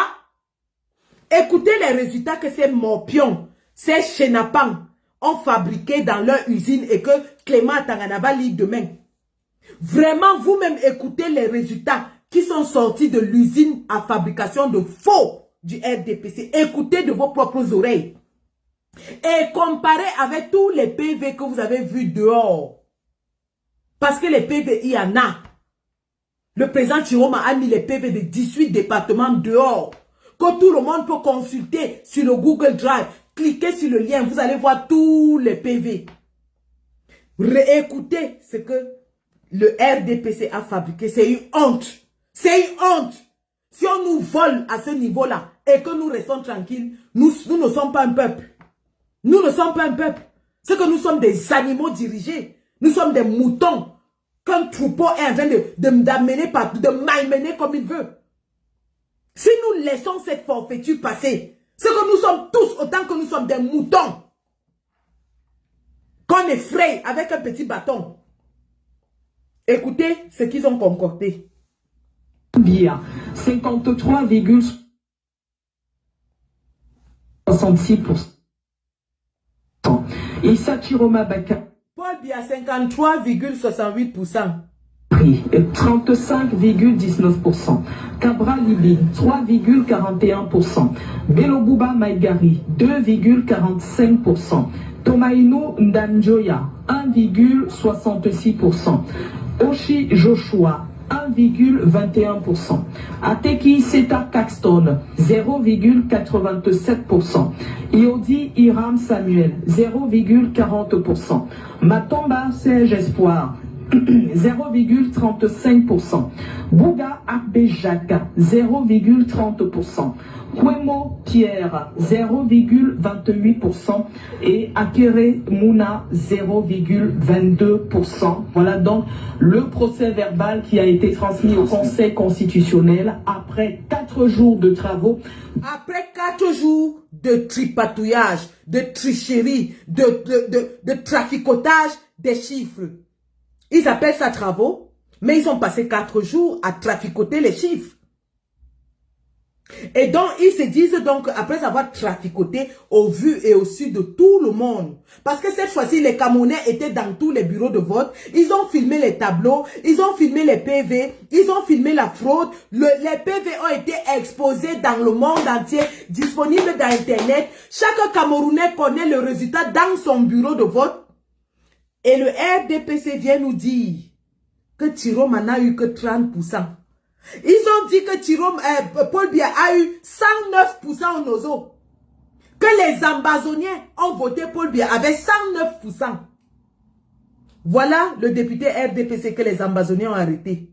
Écoutez les résultats que ces morpions, ces chenapans ont fabriqués dans leur usine et que Clément Tanganaba lit demain. Vraiment, vous-même écoutez les résultats qui sont sortis de l'usine à fabrication de faux du RDPC. Écoutez de vos propres oreilles. Et comparez avec tous les PV que vous avez vus dehors. Parce que les PV, il y en a. Le président Chiroma a mis les PV de 18 départements dehors. Que tout le monde peut consulter sur le Google Drive. Cliquez sur le lien, vous allez voir tous les PV. Réécoutez ce que le RDPC a fabriqué. C'est une honte. C'est une honte. Si on nous vole à ce niveau-là et que nous restons tranquilles, nous ne sommes pas un peuple. Nous ne sommes pas un peuple. C'est que nous sommes des animaux dirigés. Nous sommes des moutons qu'un troupeau est en train d'amener partout, de malmener comme il veut. Si nous laissons cette forfaiture passer, c'est que nous sommes tous autant que nous sommes des moutons qu'on effraie avec un petit bâton. Écoutez ce qu'ils ont concocté. Biya, 53,66%. Issa Chiroma Baka. Paul Biya 53,68%. Prix 35,19%. Cabra Libi 3,41%. Belobouba Maïgari 2,45%. Tomaino Ndanjoya, 1,66%. Oshi Joshua, 1,21%. Ateki Seta Caxton, 0,87%. Iodi Iram Samuel, 0,40%. Matomba Serge Espoir, 0,35%. Bouga Akbejaka, 0,30%. Kwemo Pierre, 0,28%. Et Akere Mouna, 0,22%. Voilà donc le procès verbal qui a été transmis au Conseil constitutionnel après 4 jours de travaux. Après 4 jours de tripatouillage, de tricherie, de traficotage des chiffres. Ils appellent ça travaux, mais ils ont passé 4 jours à traficoter les chiffres. Et donc, ils se disent donc, après avoir traficoté au vu et au su de tout le monde, parce que cette fois-ci, les Camerounais étaient dans tous les bureaux de vote, ils ont filmé les tableaux, ils ont filmé les PV, ils ont filmé la fraude, les PV ont été exposés dans le monde entier, disponibles dans Internet. Chaque Camerounais connaît le résultat dans son bureau de vote. Et le RDPC vient nous dire que Thierry n'a eu que 30%. Ils ont dit que Paul Biya a eu 109% au Nozo. Que les ambazoniens ont voté Paul Biya avec 109%. Voilà le député RDPC que les ambazoniens ont arrêté.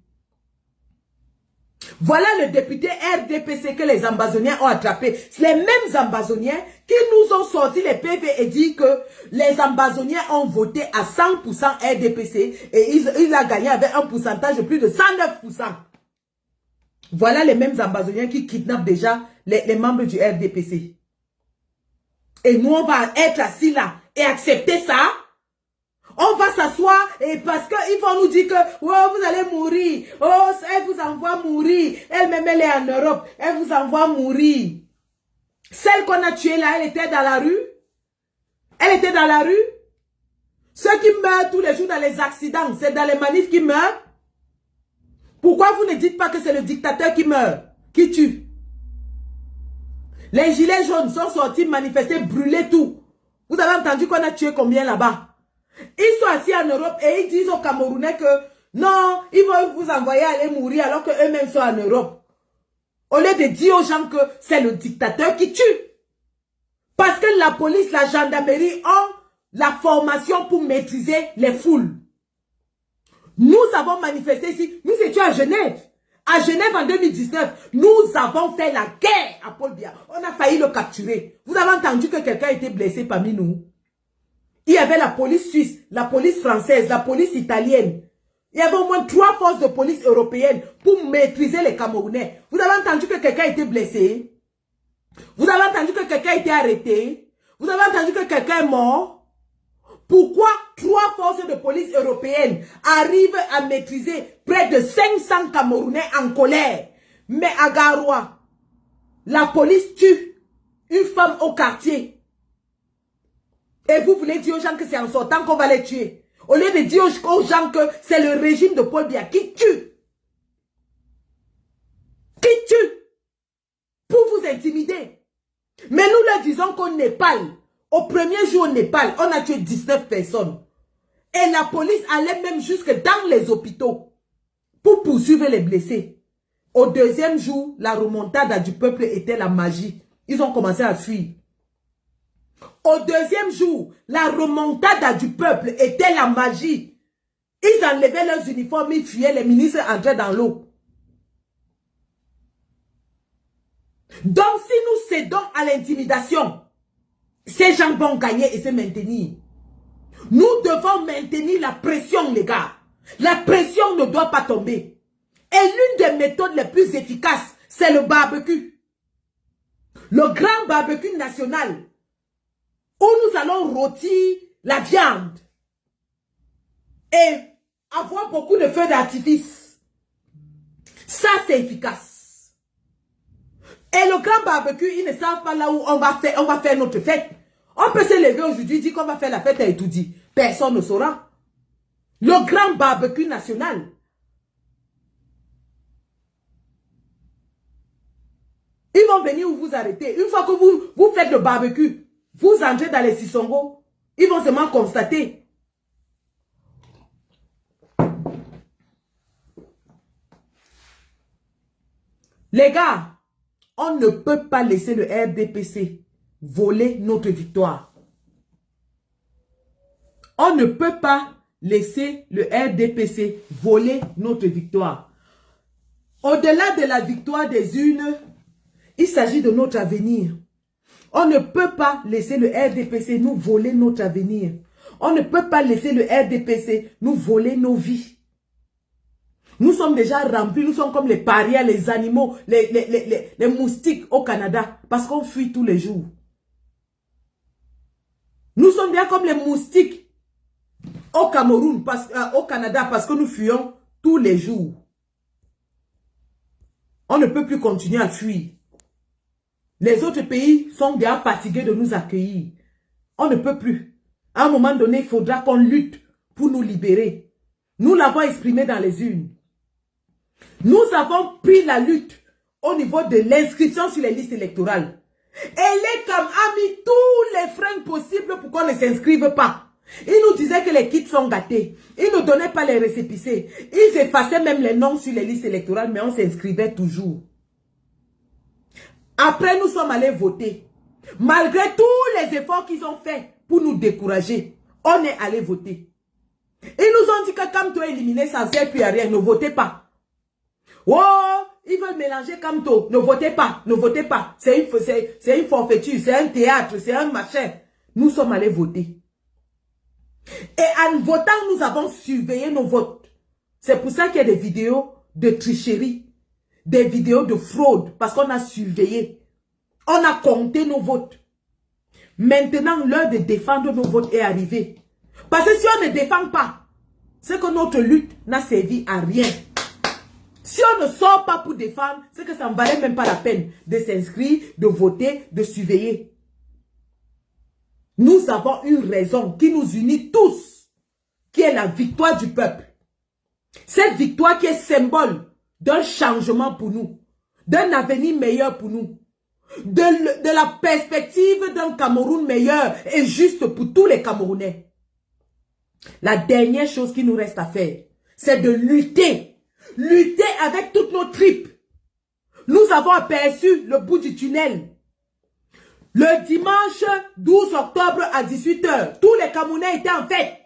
Voilà le député RDPC que les ambazoniens ont attrapé. C'est les mêmes ambazoniens qui nous ont sorti les PV et dit que les ambazoniens ont voté à 100% RDPC et il a gagné avec un pourcentage de plus de 109%. Voilà les mêmes ambazoniens qui kidnappent déjà les membres du RDPC. Et nous, on va être assis là et accepter ça. On va s'asseoir et parce qu'ils vont nous dire que oh, vous allez mourir. Oh, elle vous envoie mourir. Elle-même, elle est en Europe. Elle vous envoie mourir. Celle qu'on a tuée là, elle était dans la rue. Elle était dans la rue. Ceux qui meurent tous les jours dans les accidents, c'est dans les manifs qui meurent. Pourquoi vous ne dites pas que c'est le dictateur qui meurt, qui tue? Les gilets jaunes sont sortis manifester, brûler tout. Vous avez entendu qu'on a tué combien là-bas? Ils sont assis en Europe et ils disent aux Camerounais que non, ils vont vous envoyer aller mourir alors qu'eux-mêmes sont en Europe. Au lieu de dire aux gens que c'est le dictateur qui tue. Parce que la police, la gendarmerie ont la formation pour maîtriser les foules. Nous avons manifesté ici, nous étions à Genève. À Genève en 2019, nous avons fait la guerre à Paul Biya. On a failli le capturer. Vous avez entendu que quelqu'un était blessé parmi nous? Il y avait la police suisse, la police française, la police italienne. Il y avait au moins 3 forces de police européennes pour maîtriser les Camerounais. Vous avez entendu que quelqu'un était blessé? Vous avez entendu que quelqu'un a été arrêté? Vous avez entendu que quelqu'un est mort? Pourquoi 3 forces de police européennes arrivent à maîtriser près de 500 Camerounais en colère? Mais à Garoua, la police tue une femme au quartier. Et vous voulez dire aux gens que c'est en sortant qu'on va les tuer. Au lieu de dire aux gens que c'est le régime de Paul Biya qui tue. Qui tue. Pour vous intimider. Mais nous leur disons qu'au Népal, au premier jour au Népal, on a tué 19 personnes. Et la police allait même jusque dans les hôpitaux pour poursuivre les blessés. Au deuxième jour, la remontada du peuple était la magie. Ils ont commencé à fuir. Au deuxième jour, la remontada du peuple était la magie. Ils enlevaient leurs uniformes, ils fuyaient, les ministres entraient dans l'eau. Donc, si nous cédons à l'intimidation, ces gens vont gagner et se maintenir. Nous devons maintenir la pression, les gars. La pression ne doit pas tomber. Et l'une des méthodes les plus efficaces, c'est le barbecue. Le grand barbecue national. Où nous allons rôtir la viande. Et avoir beaucoup de feux d'artifice. Ça, c'est efficace. Et le grand barbecue, ils ne savent pas là où on va faire notre fête. On peut se lever aujourd'hui, dire qu'on va faire la fête à Etoudi. Personne ne saura. Le grand barbecue national. Ils vont venir vous arrêter. Une fois que vous faites le barbecue, vous entrez dans les Sissongo. Ils vont seulement constater. Les gars, on ne peut pas laisser le RDPC voler notre victoire. On ne peut pas laisser le RDPC voler notre victoire. Au-delà de la victoire des unes, il s'agit de notre avenir. On ne peut pas laisser le RDPC nous voler notre avenir. On ne peut pas laisser le RDPC nous voler nos vies. Nous sommes déjà remplis, nous sommes comme les parias, les animaux, les moustiques au Canada, parce qu'on fuit tous les jours. Nous sommes déjà comme les moustiques au Cameroun, au Canada, parce que nous fuyons tous les jours. On ne peut plus continuer à fuir. Les autres pays sont déjà fatigués de nous accueillir. On ne peut plus. À un moment donné, il faudra qu'on lutte pour nous libérer. Nous l'avons exprimé dans les urnes. Nous avons pris la lutte au niveau de l'inscription sur les listes électorales. Et les CAM a mis tous les freins possibles pour qu'on ne s'inscrive pas. Ils nous disaient que les kits sont gâtés. Ils ne donnaient pas les récépissés. Ils effaçaient même les noms sur les listes électorales, mais on s'inscrivait toujours. Après, nous sommes allés voter. Malgré tous les efforts qu'ils ont faits pour nous décourager, on est allé voter. Ils nous ont dit que Kamto est éliminé sans aide puis rien, ne votez pas. Oh, ils veulent mélanger Kamto, ne votez pas, ne votez pas. C'est une forfaiture, c'est un théâtre, c'est un machin. Nous sommes allés voter. Et en votant, nous avons surveillé nos votes. C'est pour ça qu'il y a des vidéos de tricherie, des vidéos de fraude, parce qu'on a surveillé. On a compté nos votes. Maintenant, l'heure de défendre nos votes est arrivée. Parce que si on ne défend pas, c'est que notre lutte n'a servi à rien. Si on ne sort pas pour défendre, c'est que ça ne valait même pas la peine de s'inscrire, de voter, de surveiller. Nous avons une raison qui nous unit tous, qui est la victoire du peuple. Cette victoire qui est symbole d'un changement pour nous, d'un avenir meilleur pour nous, de la perspective d'un Cameroun meilleur et juste pour tous les Camerounais. La dernière chose qui nous reste à faire, c'est de lutter. Lutter avec toutes nos tripes. Nous avons aperçu le bout du tunnel. Le dimanche 12 octobre à 18 h, tous les Camerounais étaient en fête.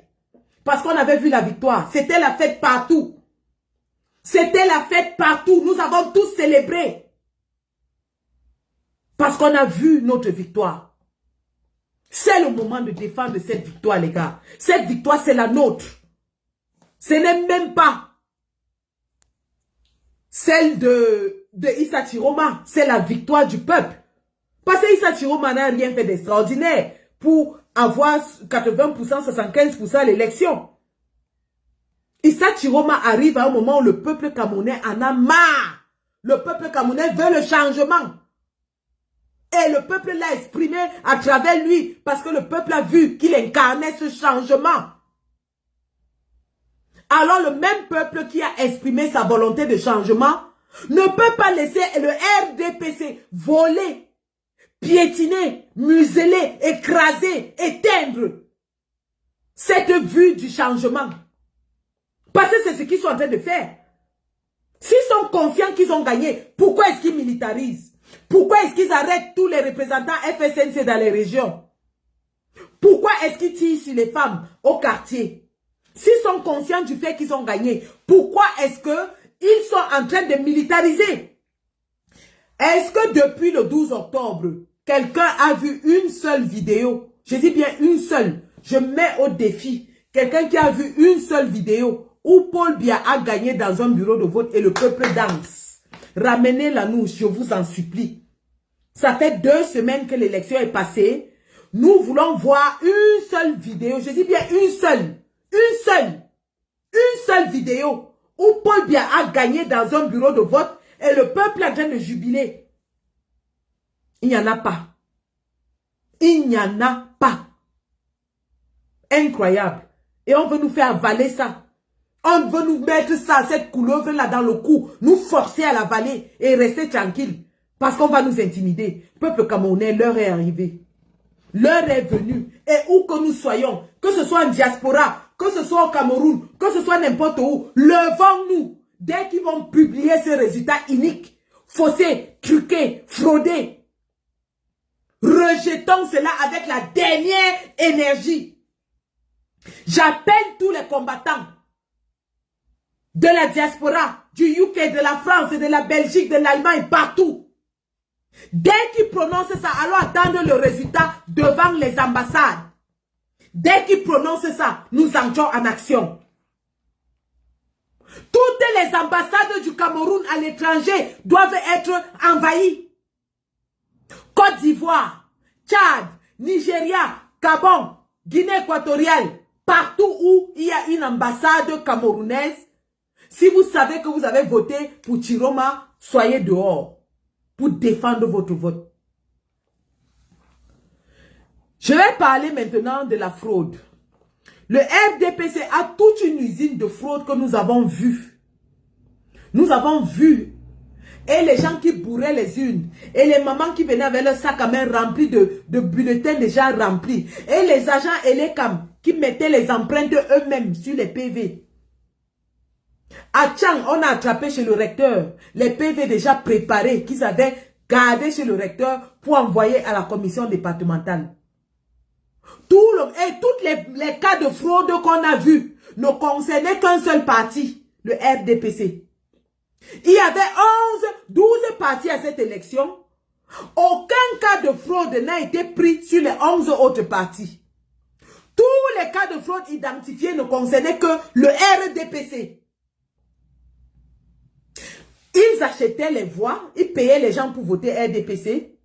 Parce qu'on avait vu la victoire. C'était la fête partout. C'était la fête partout. Nous avons tous célébré. Parce qu'on a vu notre victoire. C'est le moment de défendre cette victoire, les gars. Cette victoire, c'est la nôtre. Ce n'est même pas celle de Issa Chiroma. C'est la victoire du peuple. Parce que Issa Chiroma n'a rien fait d'extraordinaire pour avoir 80%, 75% à l'élection. Issa Chiroma arrive à un moment où le peuple camerounais en a marre. Le peuple camerounais veut le changement. Et le peuple l'a exprimé à travers lui parce que le peuple a vu qu'il incarnait ce changement. Alors le même peuple qui a exprimé sa volonté de changement ne peut pas laisser le RDPC voler, piétiner, museler, écraser, éteindre cette vue du changement. Parce que c'est ce qu'ils sont en train de faire. S'ils sont conscients qu'ils ont gagné, pourquoi est-ce qu'ils militarisent? Pourquoi est-ce qu'ils arrêtent tous les représentants FSNC dans les régions? Pourquoi est-ce qu'ils tirent sur les femmes au quartier? S'ils sont conscients du fait qu'ils ont gagné, pourquoi est-ce qu'ils sont en train de militariser? Est-ce que depuis le 12 octobre, quelqu'un a vu une seule vidéo? Je dis bien une seule. Je mets au défi quelqu'un qui a vu une seule vidéo où Paul Biya a gagné dans un bureau de vote et le peuple danse. Ramenez-la nous, je vous en supplie. Ça fait 2 semaines que l'élection est passée. Nous voulons voir une seule vidéo. Je dis bien une seule. Une seule vidéo où Paul Biya a gagné dans un bureau de vote et le peuple est en train de jubiler. Il n'y en a pas. Il n'y en a pas. Incroyable. Et on veut nous faire avaler ça. On veut nous mettre ça, cette couleuvre-là dans le cou, nous forcer à l'avaler et rester tranquille. Parce qu'on va nous intimider. Peuple camerounais, l'heure est arrivée. L'heure est venue. Et où que nous soyons, que ce soit en diaspora, que ce soit au Cameroun, que ce soit n'importe où, levons-nous. Dès qu'ils vont publier ces résultats iniques, faussés, truqués, fraudés, rejetons cela avec la dernière énergie. J'appelle tous les combattants de la diaspora, du UK, de la France, de la Belgique, de l'Allemagne, partout. Dès qu'ils prononcent ça, allons attendre le résultat devant les ambassades. Dès qu'ils prononcent ça, nous entrons en action. Toutes les ambassades du Cameroun à l'étranger doivent être envahies. Côte d'Ivoire, Tchad, Nigeria, Gabon, Guinée équatoriale, partout où il y a une ambassade camerounaise, si vous savez que vous avez voté pour Chiroma, soyez dehors pour défendre votre vote. Je vais parler maintenant de la fraude. Le RDPC a toute une usine de fraude que nous avons vue. Nous avons vu. Et les gens qui bourraient les urnes. Et les mamans qui venaient avec leur sac à main rempli de bulletins déjà remplis. Et les agents et les cam qui mettaient les empreintes eux-mêmes sur les PV. À Tchang, on a attrapé chez le recteur les PV déjà préparés qu'ils avaient gardés chez le recteur pour envoyer à la commission départementale. Tous les cas de fraude qu'on a vus ne concernaient qu'un seul parti, le RDPC. Il y avait 12 partis à cette élection. Aucun cas de fraude n'a été pris sur les 11 autres partis. Tous les cas de fraude identifiés ne concernaient que le RDPC. Ils achetaient les voix, ils payaient les gens pour voter RDPC.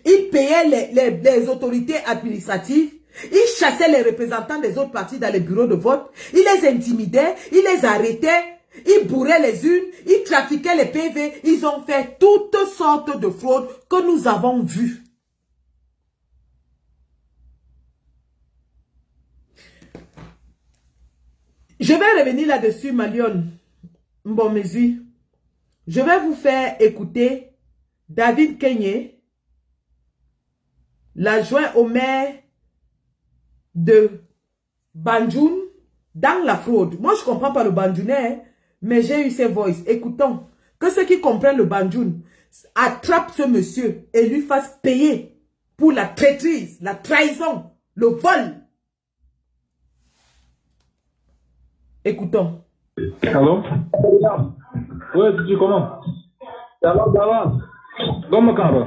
Ils payaient les autorités administratives. Ils chassaient les représentants des autres partis dans les bureaux de vote. Ils les intimidaient, ils les arrêtaient. Ils bourraient les urnes, ils trafiquaient les PV. Ils ont fait toutes sortes de fraudes que nous avons vues. Je vais revenir là-dessus, Malion Mbomezi. Je vais vous faire écouter David Kenyé, l'adjoint au maire de Banjoun, dans la fraude. Moi, je ne comprends pas le Banjounais, mais j'ai eu ses voix. Écoutons, que ceux qui comprennent le Banjoun attrapent ce monsieur et lui fassent payer pour la traîtrise, la trahison, le vol. Écoutons. Allô? Ouais, tu dis comment? Ça va. Comment ça va?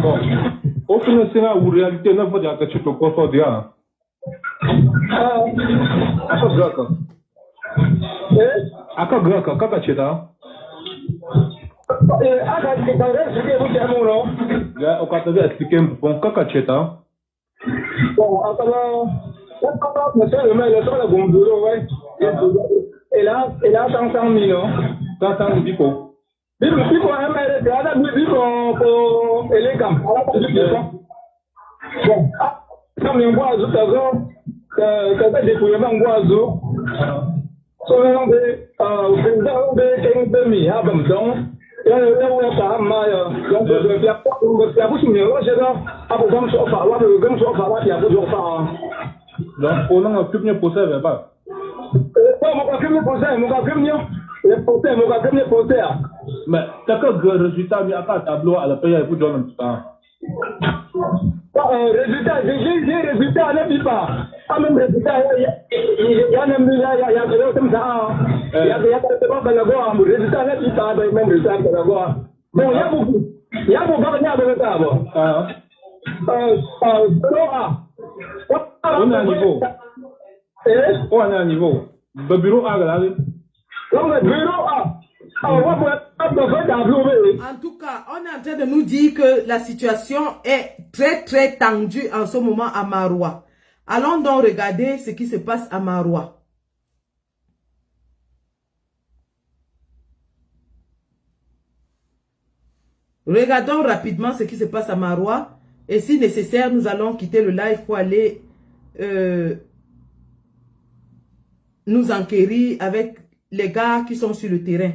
Bon. Au final, c'est là où réalité ne va pas être tout pour dire. Aka graka, kaka cheta. Là, on va expliquer un peu kaka cheta. Bon, alors, monsieur le maire, le temps de bon bureau, ouais. Et là, 500 000. 500 000 biko. Biko, un maire, c'est là, biko, et les camps. Bon, comme on voit, tout à l'heure, que ça dépouillement, on voit, sur le nom de 15 demi, à Bamdon. Donc, on a un premier procès verbal. Mais t'as que résultat, mais à part tableau à la paye, vous donne un petit temps. Résultat, j'ai résultat, ne dis pas. Ah, même résultat, il y a un résultat comme ça. Il y a un résultat, ne dis pas, même résultat de la voix. Bon, il y a beaucoup. Il y a beaucoup de résultats. On est à niveau. On est à niveau. Le bureau A, là. Donc, le bureau A. En tout cas, on est en train de nous dire que la situation est très très tendue en ce moment à Maroua. Allons donc regarder ce qui se passe à Maroua. Regardons rapidement ce qui se passe à Maroua. Et si nécessaire, nous allons quitter le live pour aller nous enquérir avec les gars qui sont sur le terrain.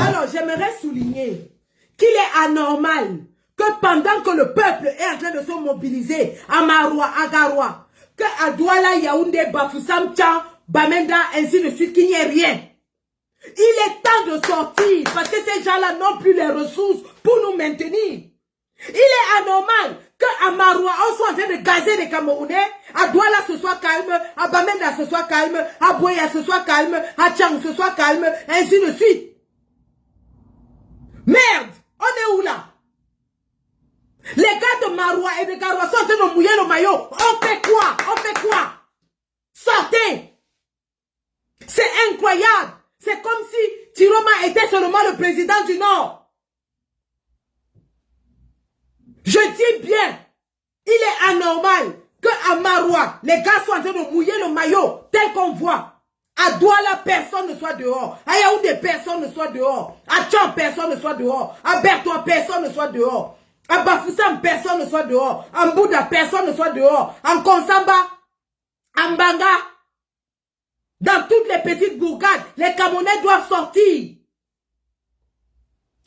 Alors, j'aimerais souligner qu'il est anormal que pendant que le peuple est en train de se mobiliser à Maroua, à Garoua, que à Douala, Yaoundé, Bafoussam, Tchan, Bamenda, ainsi de suite, qu'il n'y ait rien. Il est temps de sortir parce que ces gens-là n'ont plus les ressources pour nous maintenir. Il est anormal qu'à Maroua, on soit en train de gazer les Camerounais, à Douala ce soit calme, à Bamenda ce soit calme, à Boya ce soit calme, à Tchang ce soit calme, ainsi de suite. Merde, on est où là? Les gars de Maroua et de Garoua sont en train de mouiller le maillot. On fait quoi? On fait quoi? Sortez! C'est incroyable. C'est comme si Tiroma était seulement le président du Nord. Je dis bien, il est anormal qu'à Maroua, les gars soient en train de mouiller le maillot tel qu'on voit. À Douala, personne ne soit dehors. À Yaoundé, personne ne soit dehors. À Tchon, personne ne soit dehors. À Bertois, personne ne soit dehors. À Bafoussam, personne ne soit dehors. À Mbouda, personne ne soit dehors. En Konsamba, en Mbanga, dans toutes les petites bourgades, les Camerounais doivent sortir.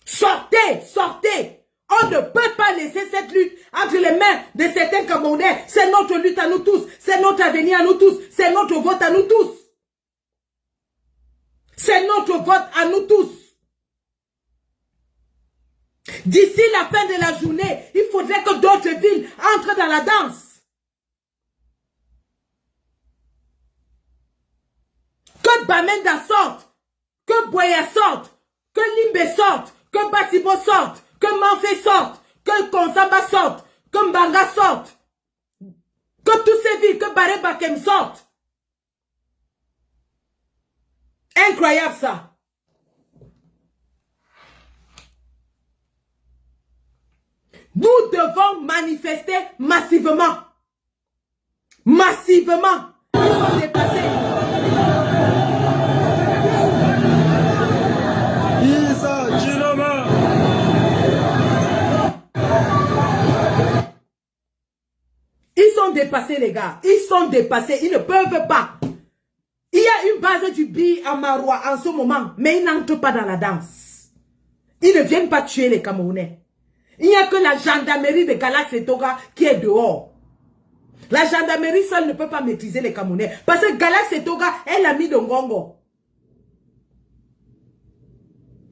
Sortez, sortez. On ne peut pas laisser cette lutte entre les mains de certains Camerounais. C'est notre lutte à nous tous. C'est notre avenir à nous tous. C'est notre vote à nous tous. C'est notre vote à nous tous. D'ici la fin de la journée, il faudrait que d'autres villes entrent dans la danse. Que Bamenda sorte, que Boya sorte, que Limbe sorte, que Batibo sorte, que Manfé sorte, que Konsamba sorte, que Mbanga sorte, que toutes ces villes, que Baré Bakem sortent. Incroyable ça. Nous devons manifester massivement. Massivement. Ils sont dépassés. Isa Chiloma. Ils sont dépassés, les gars. Ils sont dépassés. Ils ne peuvent pas. Il y a une base du BI à Maroua en ce moment, mais ils n'entrent pas dans la danse. Ils ne viennent pas tuer les Camerounais. Il n'y a que la gendarmerie de Galax et Toga qui est dehors. La gendarmerie seule ne peut pas maîtriser les Camerounais. Parce que Galax et Toga est l'ami de Ngongo.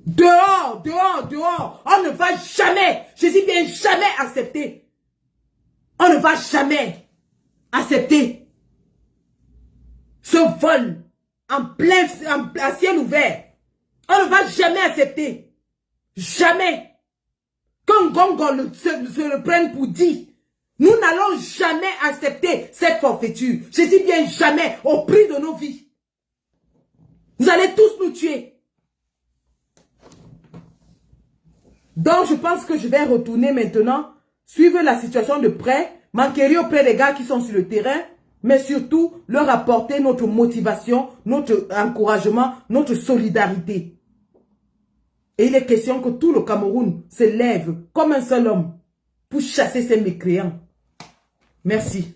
Dehors, dehors, dehors. On ne va jamais, je dis bien jamais accepter. On ne va jamais accepter ce vol à ciel ouvert. On ne va jamais accepter. Jamais. Quand Ngongo se le prenne pour dit, nous n'allons jamais accepter cette forfaiture. Je dis bien jamais, au prix de nos vies. Vous allez tous nous tuer. Donc je pense que je vais retourner maintenant, suivre la situation de près, m'enquérir auprès des gars qui sont sur le terrain, mais surtout leur apporter notre motivation, notre encouragement, notre solidarité. Et il est question que tout le Cameroun se lève comme un seul homme pour chasser ces mécréants. Merci.